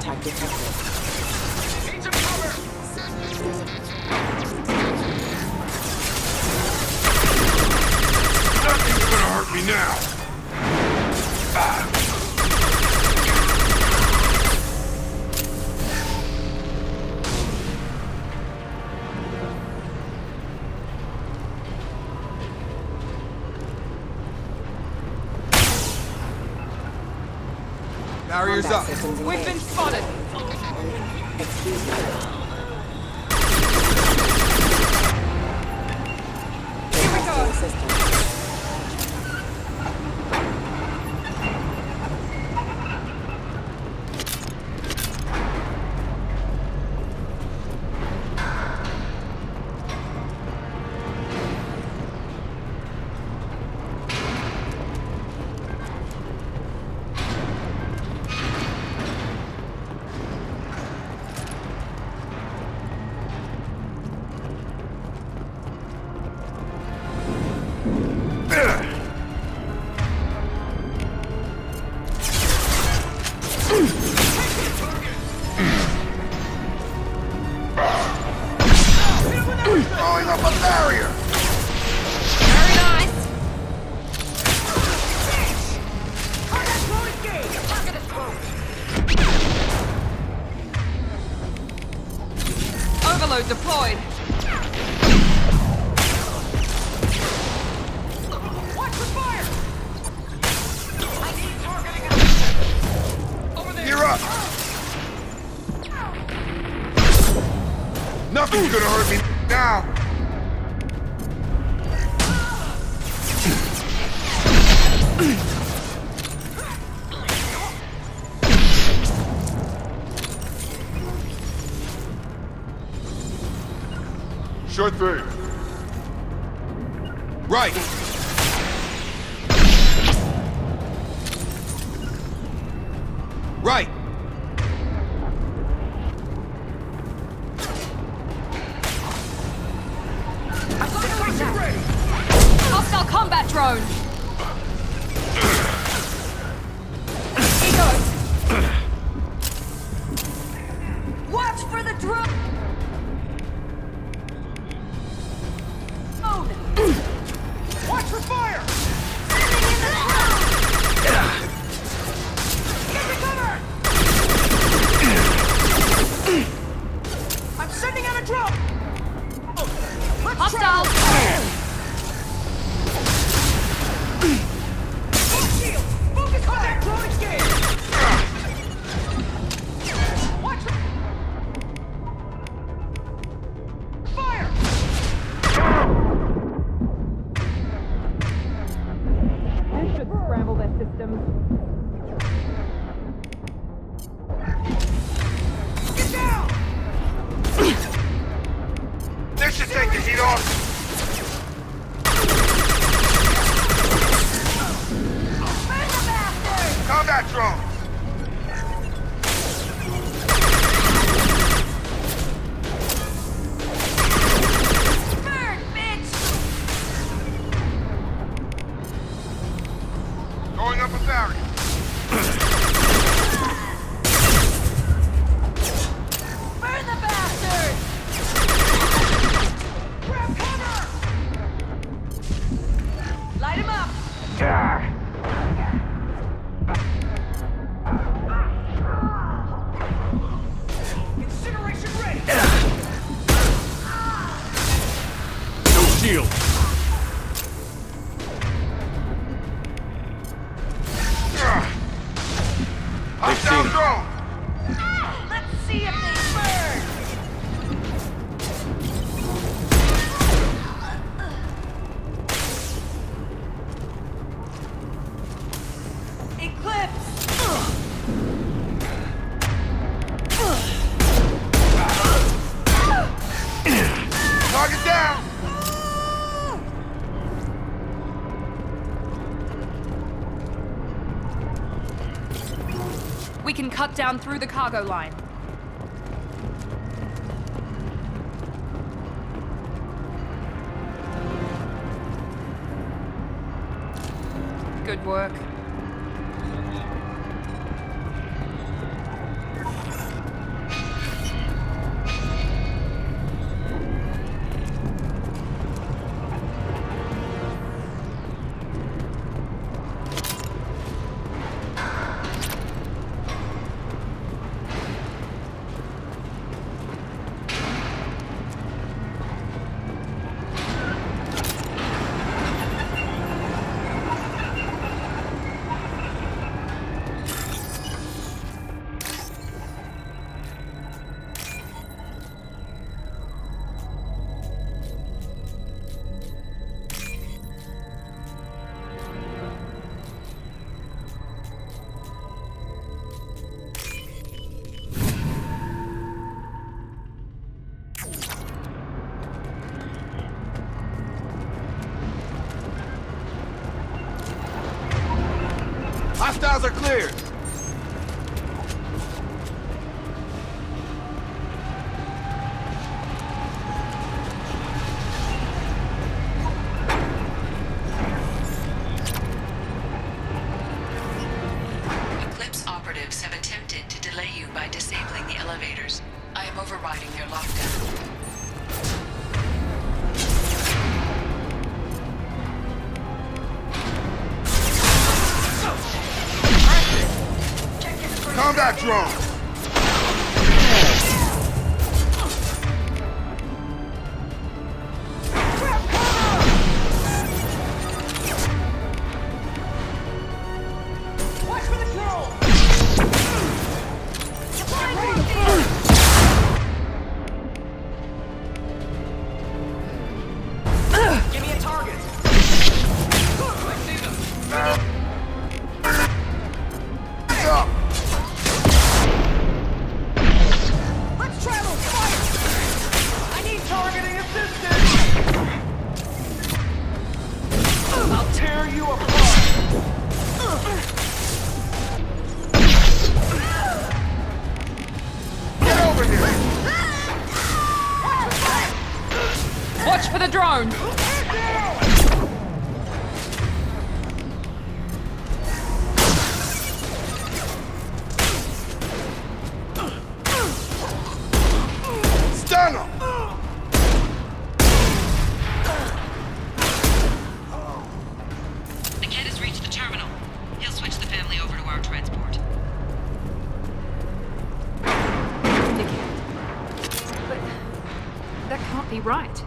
contact detected. Need some cover! Nothing's gonna hurt me now! Barriers up. We've been spotted. Excuse me. Here we go. Throwing up a barrier! Very nice! Overload deployed. Watch the fire! I need targeting. Over there. You're up! Nothing's gonna hurt me now! Sure thing. Right. Right. Hostile combat drone. Watch for the drone. Watch for fire! Sending in the drone! Get the cover! I'm sending out a drone! Hostile! Shield! Focus fire! Drone engaged! Watch for fire! This should scramble their systems. Get down! This should take the heat off! Combat drone! Burn, bitch! Going up a barrier. Burn the bastard! Grab cover! Light him up! Incineration ready! No shield. Hostile drone! Let's see if they burn! Eclipse! Target down! We can cut down through the cargo line. Good work. Hostiles are cleared! Eclipse operatives have attempted to delay you by disabling the elevators. I am overriding their lockdown. Combat drone! Watch for the drone! Give me a target! I see them! Up! Let's try a little fire! I need targeting assistance! I'll tear you apart! Get over here! Watch for the drone! Stun him! The kid has reached the terminal. He'll switch the family over to our transport. But that can't be right.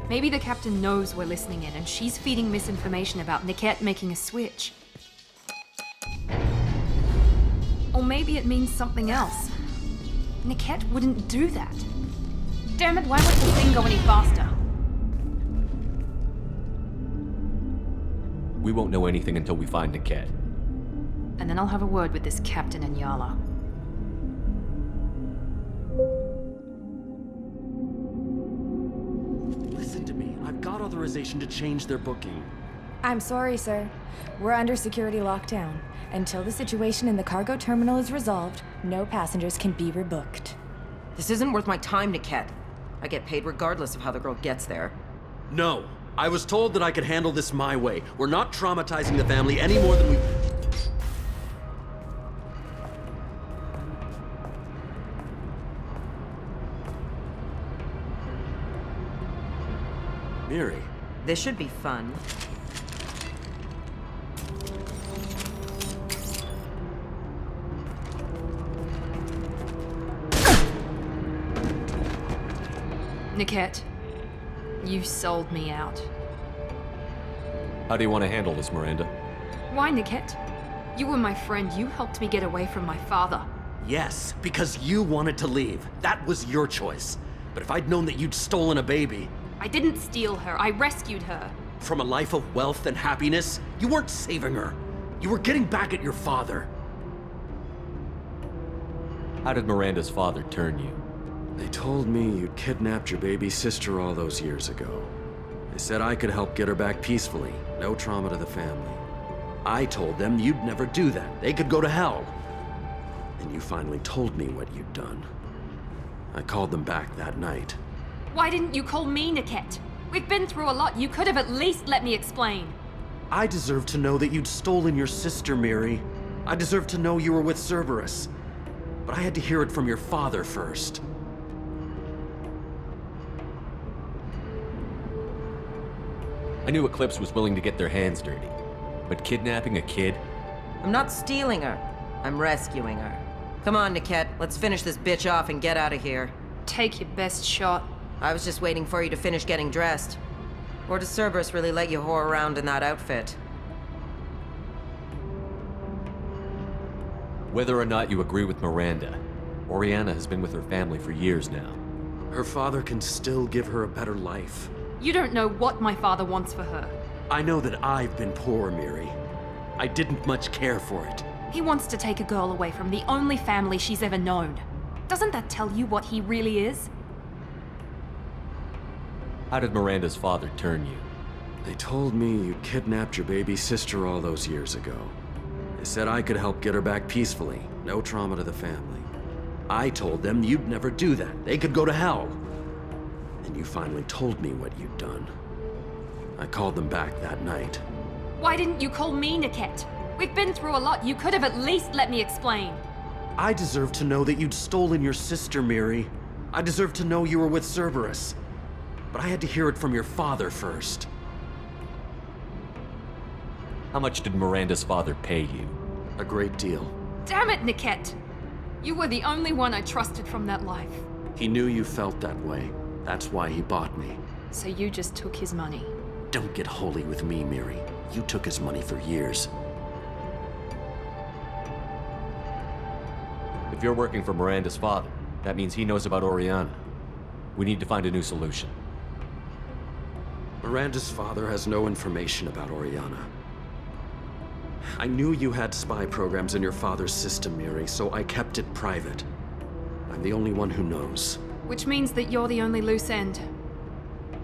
Maybe the captain knows we're listening in and she's feeding misinformation about Niket making a switch. Or maybe it means something else. Niket wouldn't do that. Damn it, why won't the thing go any faster? We won't know anything until we find Niket. And then I'll have a word with this captain and Yala. Listen to me. I've got authorization to change their booking. I'm sorry, sir. We're under security lockdown. Until the situation in the cargo terminal is resolved, no passengers can be rebooked. This isn't worth my time, Niket. I get paid regardless of how the girl gets there. No. I was told that I could handle this my way. We're not traumatizing the family any more than we... Miri. This should be fun. Niket, you sold me out. How do you want to handle this, Miranda? Why, Niket? You were my friend. You helped me get away from my father. Yes, because you wanted to leave. That was your choice. But if I'd known that you'd stolen a baby... I didn't steal her. I rescued her. From a life of wealth and happiness, you weren't saving her. You were getting back at your father. How did Miranda's father turn you? They told me you'd kidnapped your baby sister all those years ago. They said I could help get her back peacefully. No trauma to the family. I told them you'd never do that. They could go to hell. And you finally told me what you'd done. I called them back that night. Why didn't you call me, Niket? We've been through a lot. You could have at least let me explain. I deserve to know that you'd stolen your sister, Miri. I deserve to know you were with Cerberus. But I had to hear it from your father first. I knew Eclipse was willing to get their hands dirty. But kidnapping a kid? I'm not stealing her. I'm rescuing her. Come on, Niket. Let's finish this bitch off and get out of here. Take your best shot. I was just waiting for you to finish getting dressed. Or does Cerberus really let you whore around in that outfit? Whether or not you agree with Miranda, Oriana has been with her family for years now. Her father can still give her a better life. You don't know what my father wants for her. I know that I've been poor, Miri. I didn't much care for it. He wants to take a girl away from the only family she's ever known. Doesn't that tell you what he really is? How did Miranda's father turn you? They told me you kidnapped your baby sister all those years ago. They said I could help get her back peacefully. No trauma to the family. I told them you'd never do that. They could go to hell. And you finally told me what you'd done. I called them back that night. Why didn't you call me, Niket? We've been through a lot. You could have at least let me explain. I deserve to know that you'd stolen your sister, Miri. I deserve to know you were with Cerberus. But I had to hear it from your father first. How much did Miranda's father pay you? A great deal. Damn it, Niket! You were the only one I trusted from that life. He knew you felt that way. That's why he bought me. So you just took his money. Don't get holy with me, Miri. You took his money for years. If you're working for Miranda's father, that means he knows about Oriana. We need to find a new solution. Miranda's father has no information about Oriana. I knew you had spy programs in your father's system, Miri, so I kept it private. I'm the only one who knows. Which means that you're the only loose end.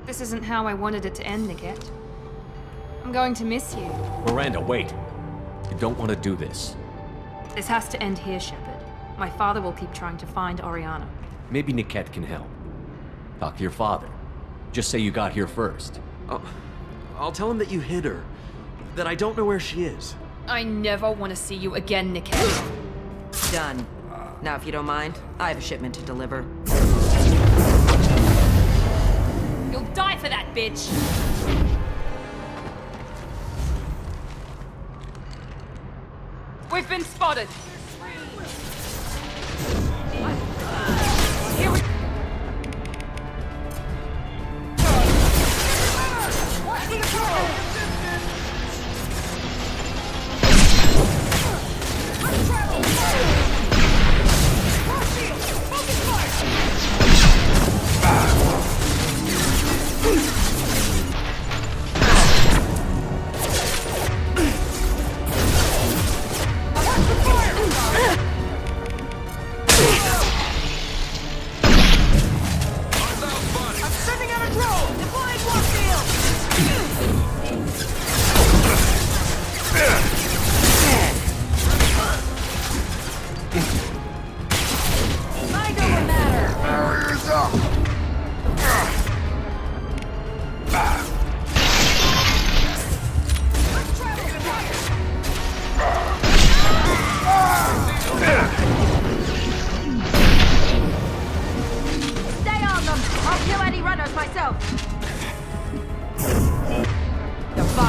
This isn't how I wanted it to end, Niket. I'm going to miss you. Miranda, wait. You don't want to do this. This has to end here, Shepard. My father will keep trying to find Oriana. Maybe Niket can help. Talk to your father. Just say you got here first. I'll tell him that you hid her. That I don't know where she is. I never want to see you again, Niket. Done. Now, if you don't mind, I have a shipment to deliver. You'll die for that, bitch! We've been spotted! Here we...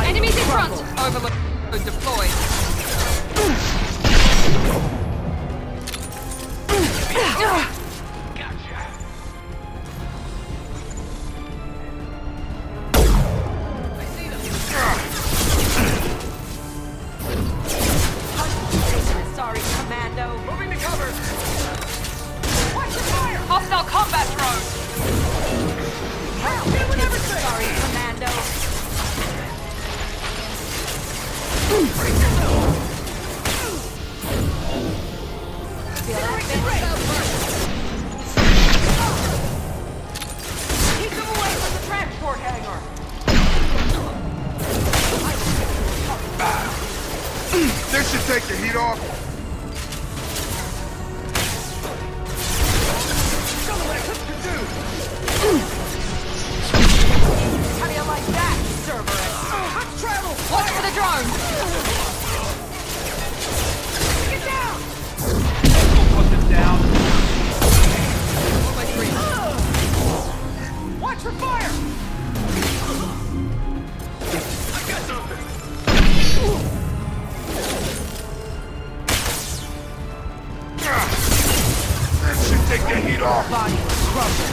Enemies in front! Overlook deployed. Sorry, Commando. Moving to cover. Watch the fire! Hostile combat drone! Sorry, Commando. Feel that Keep them away from the transport hangar! This should take the heat off. Show them what a cook can do! How do you like that, Cerberus? Let's travel! Watch for the drone! Get down! Put them down. Watch for fire! I got something! That should take the heat off. body crumble.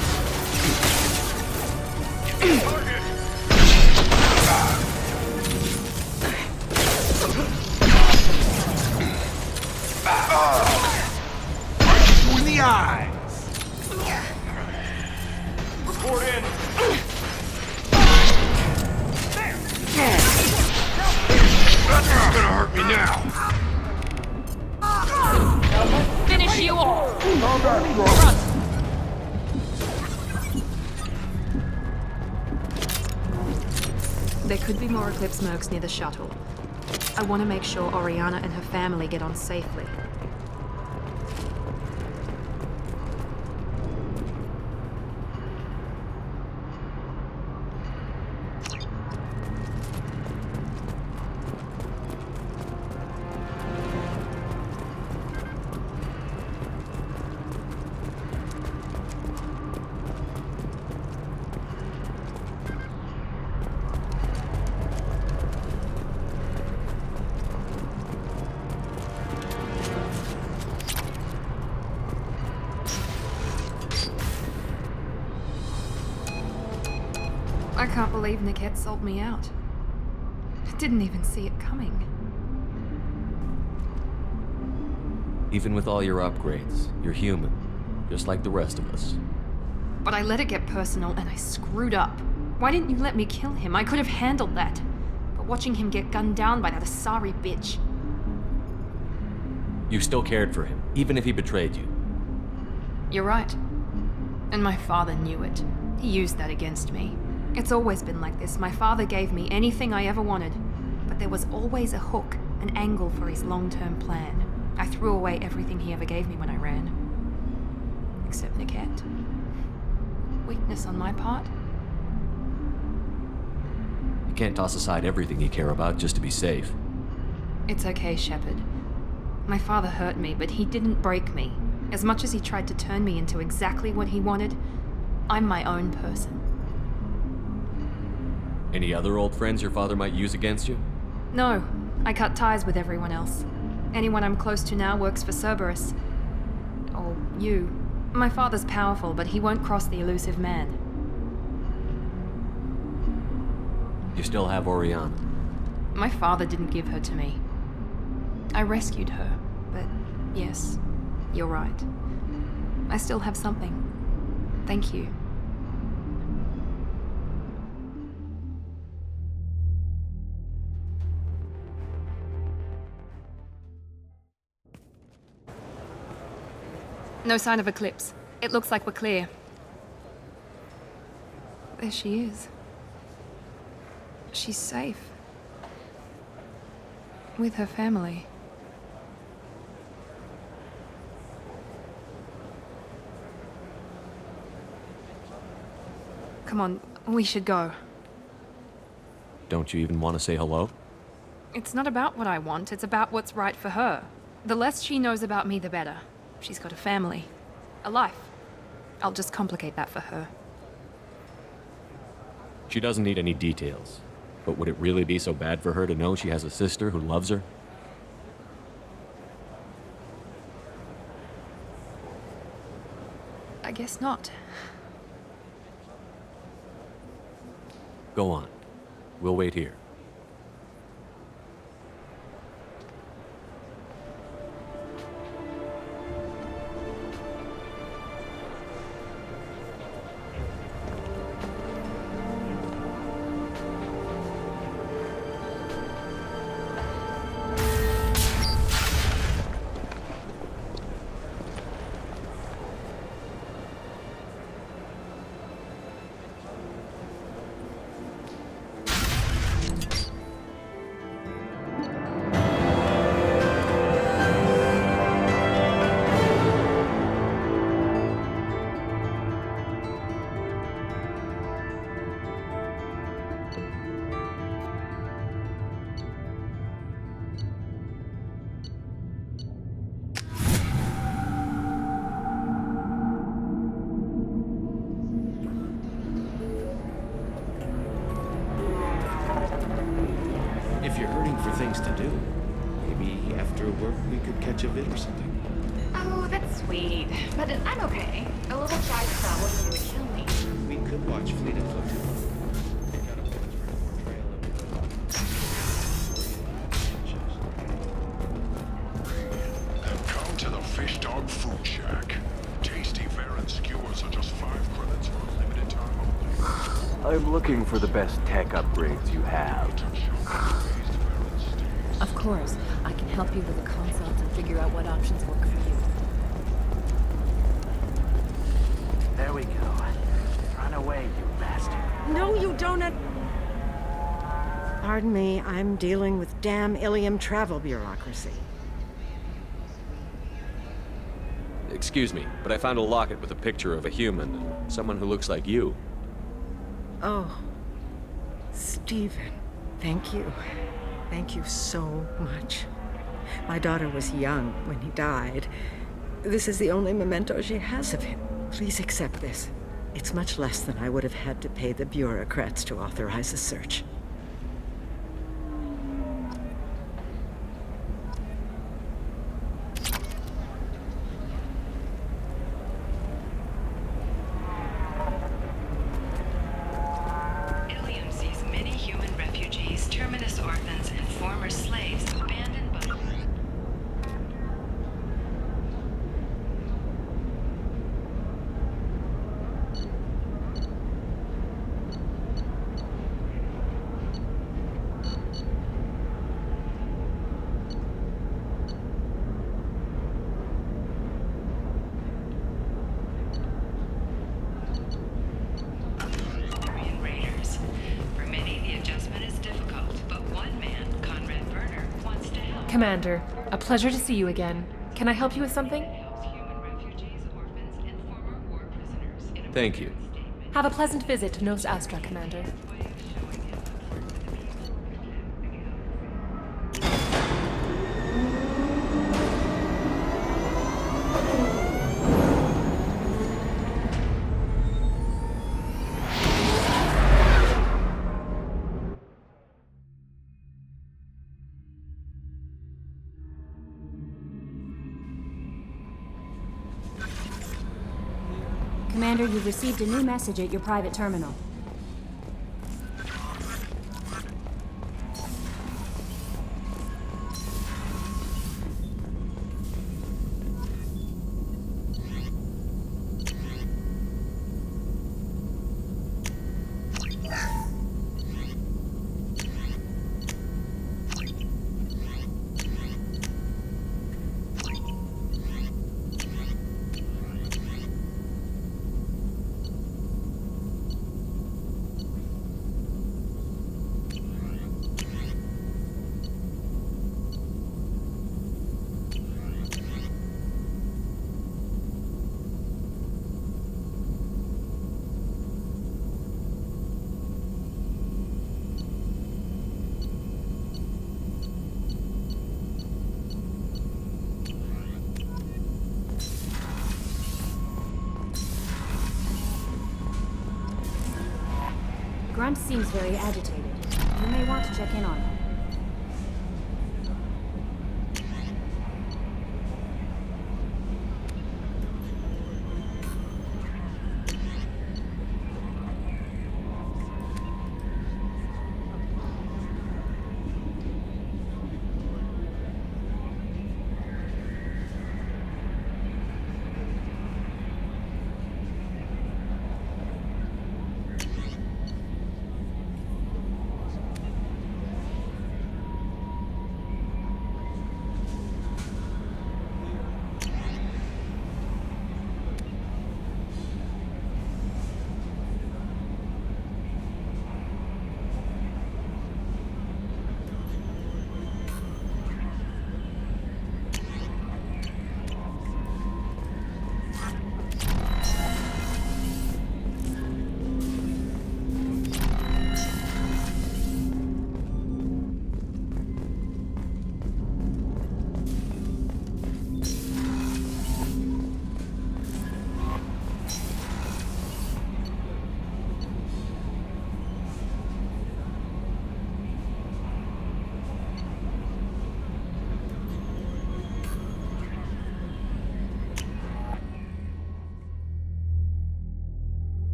Right you in the eyes! Report in! That's not gonna hurt me now! Finish you off! There could be more Eclipse mercs near the shuttle. I want to make sure Oriana and her family get on safely. I can't believe Niket sold me out. I didn't even see it coming. Even with all your upgrades, you're human, just like the rest of us. But I let it get personal and I screwed up. Why didn't you let me kill him? I could have handled that. But watching him get gunned down by that Asari bitch. You still cared for him, even if he betrayed you. You're right. And my father knew it. He used that against me. It's always been like this. My father gave me anything I ever wanted, but there was always a hook, an angle for his long-term plan. I threw away everything he ever gave me when I ran. Except Niket. Weakness on my part? You can't toss aside everything you care about just to be safe. It's okay, Shepard. My father hurt me, but he didn't break me. As much as he tried to turn me into exactly what he wanted, I'm my own person. Any other old friends your father might use against you? No, I cut ties with everyone else. Anyone I'm close to now works for Cerberus. Or you. My father's powerful, but he won't cross the elusive man. You still have Oriana. My father didn't give her to me. I rescued her, but yes, you're right. I still have something. Thank you. No sign of Eclipse. It looks like we're clear. There she is. She's safe. With her family. Come on, we should go. Don't you even want to say hello? It's not about what I want, it's about what's right for her. The less she knows about me, the better. She's got a family. A life. I'll just complicate that for her. She doesn't need any details. But would it really be so bad for her to know she has a sister who loves her? I guess not. Go on. We'll wait here. If you're hurting for things to do, maybe after work we could catch a vid or something. Oh, that's sweet. But I'm okay. A little shy spell wasn't gonna kill me. We could watch Fleet and Foot. From Food Shack. Tasty Varen skewers are just 5 credits for a limited time only. I'm looking for the best tech upgrades you have. Of course, I can help you with the consult and figure out what options work for you. There we go. Run away, you bastard. No, you don't. Pardon me, I'm dealing with damn Ilium travel bureaucracy. Excuse me, but I found a locket with a picture of a human, and someone who looks like you. Oh, Stephen, thank you. Thank you so much. My daughter was young when he died. This is the only memento she has of him. Please accept this. It's much less than I would have had to pay the bureaucrats to authorize a search. Ilium sees many human refugees, terminus orphans, and former slaves abandoned by... Raiders. For many, the adjustment is difficult, but one man, Conrad Werner, wants to help. Commander, a pleasure to see you again. Can I help you with something? Thank you. Have a pleasant visit to Nos Astra, Commander. Commander, you've received a new message at your private terminal. Grunt seems very agitated. You may want to check in on him.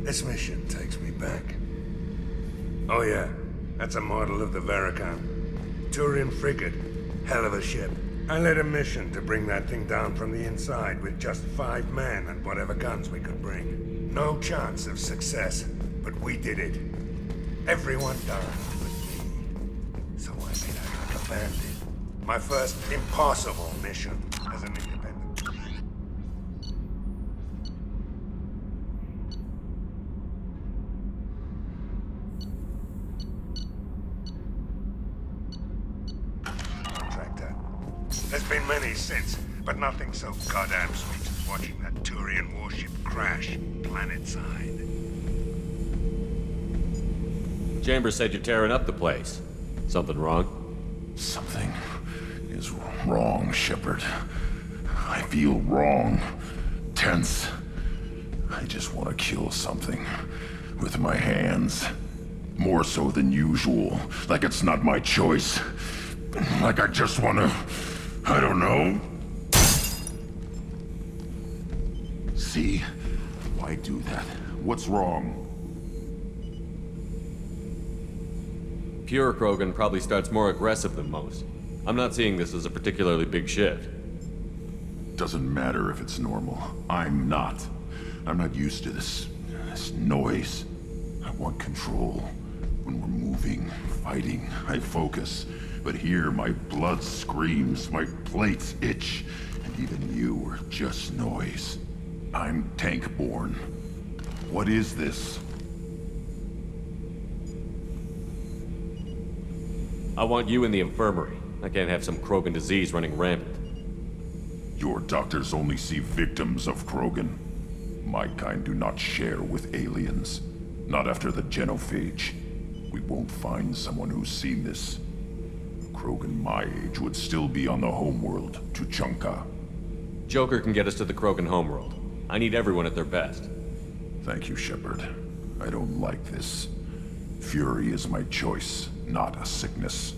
This mission takes me back. Oh yeah, that's a model of the Veracon. Turian frigate. Hell of a ship. I led a mission to bring that thing down from the inside with just 5 men and whatever guns we could bring. No chance of success, but we did it. Everyone died but me. So I made out like a bandit. My first impossible mission as an independent. Contractor. There's been many since, but nothing so goddamn sweet as watching that Turian warship crash planetside. Chambers said you're tearing up the place. Something wrong? Something is wrong, Shepard. I feel wrong. Tense. I just want to kill something. With my hands. More so than usual. Like it's not my choice. Like I just want to... I don't know. See? Why do that? What's wrong? Pure Krogan probably starts more aggressive than most. I'm not seeing this as a particularly big shift. Doesn't matter if it's normal. I'm not. I'm not used to this noise. I want control. When we're moving, fighting, I focus. But here, my blood screams, my plates itch, and even you are just noise. I'm tank-born. What is this? I want you in the infirmary. I can't have some Krogan disease running rampant. Your doctors only see victims of Krogan. My kind do not share with aliens. Not after the genophage. We won't find someone who's seen this. A Krogan my age would still be on the homeworld, Tuchanka. Joker can get us to the Krogan homeworld. I need everyone at their best. Thank you, Shepard. I don't like this. Fury is my choice, not a sickness.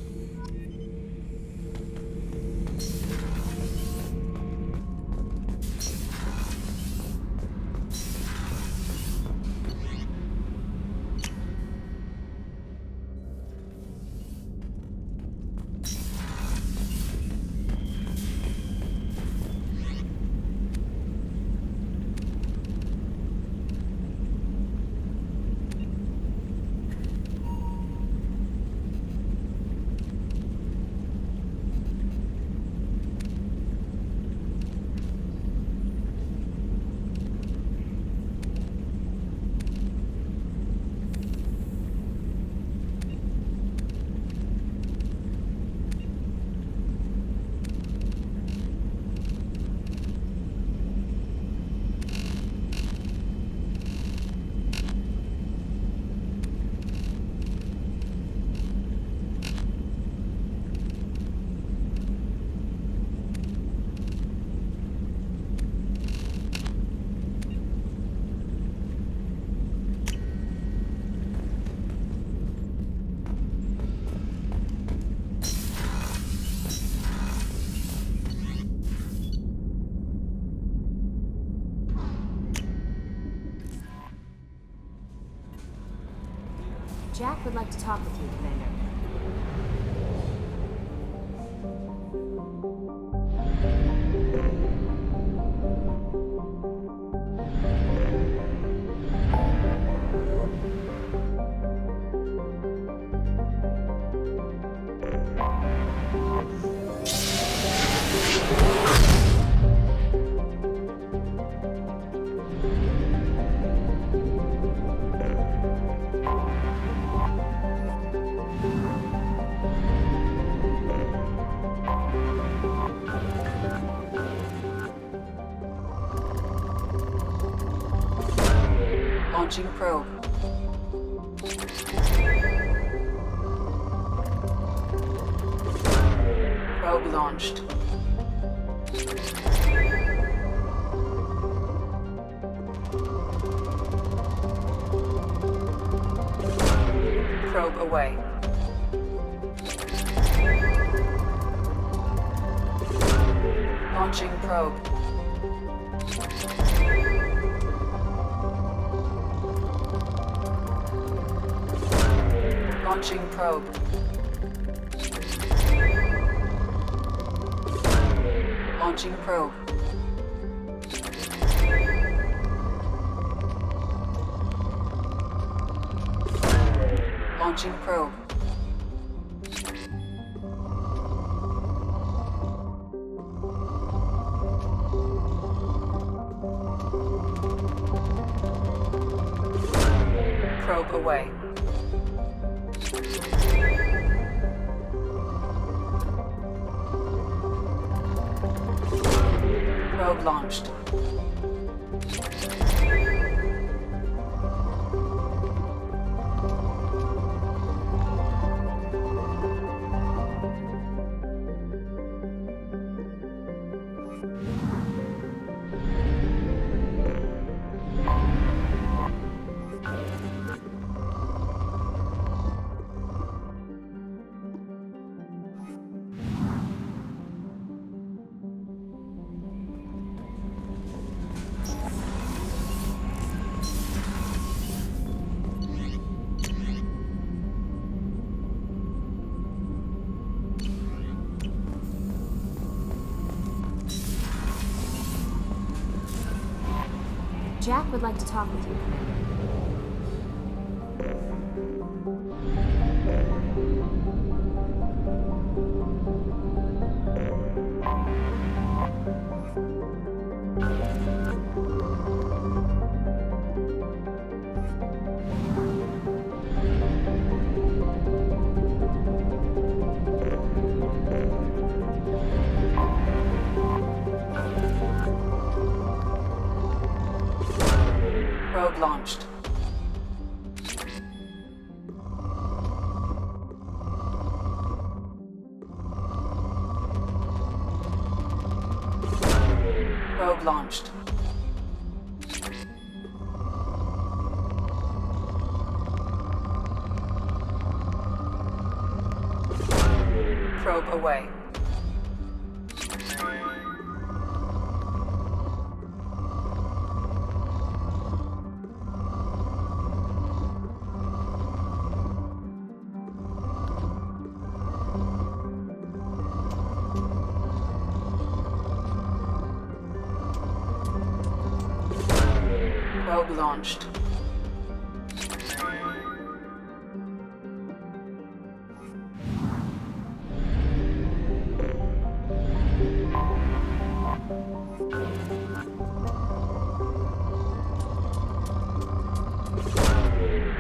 Jack would like to talk with you, Commander. Launching probe. Probe launched. Probe away. Launching probe. Launching probe. Launching probe. Launching probe. Probe away. Probe launched. Jack would like to talk with you, Commander. Probe launched. Probe launched. Probe away. Probe launched.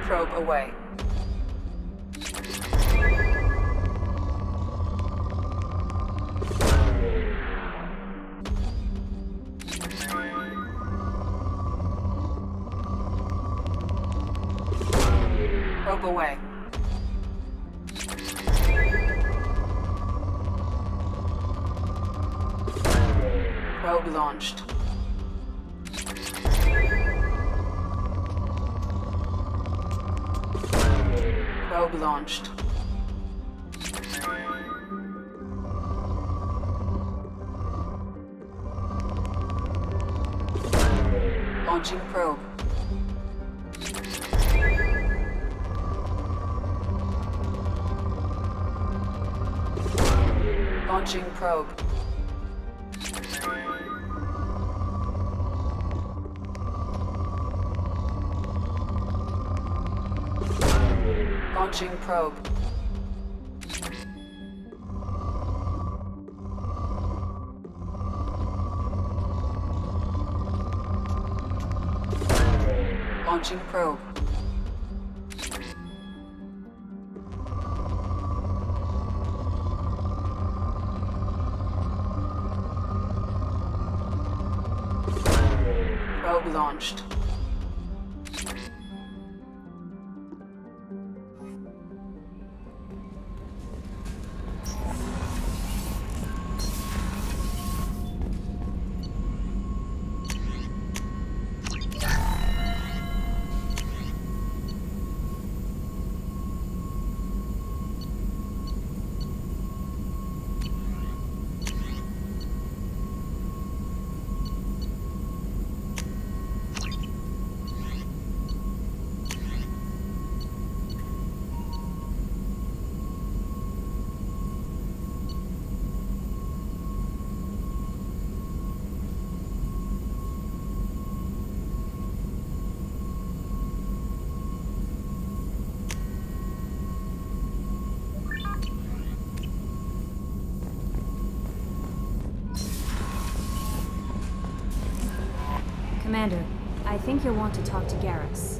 Probe away. Probe away. Probe launched. Probe launched. Launching probe. Launching probe. Launching probe. Launching probe. Probe launched. Commander, I think you'll want to talk to Garrus.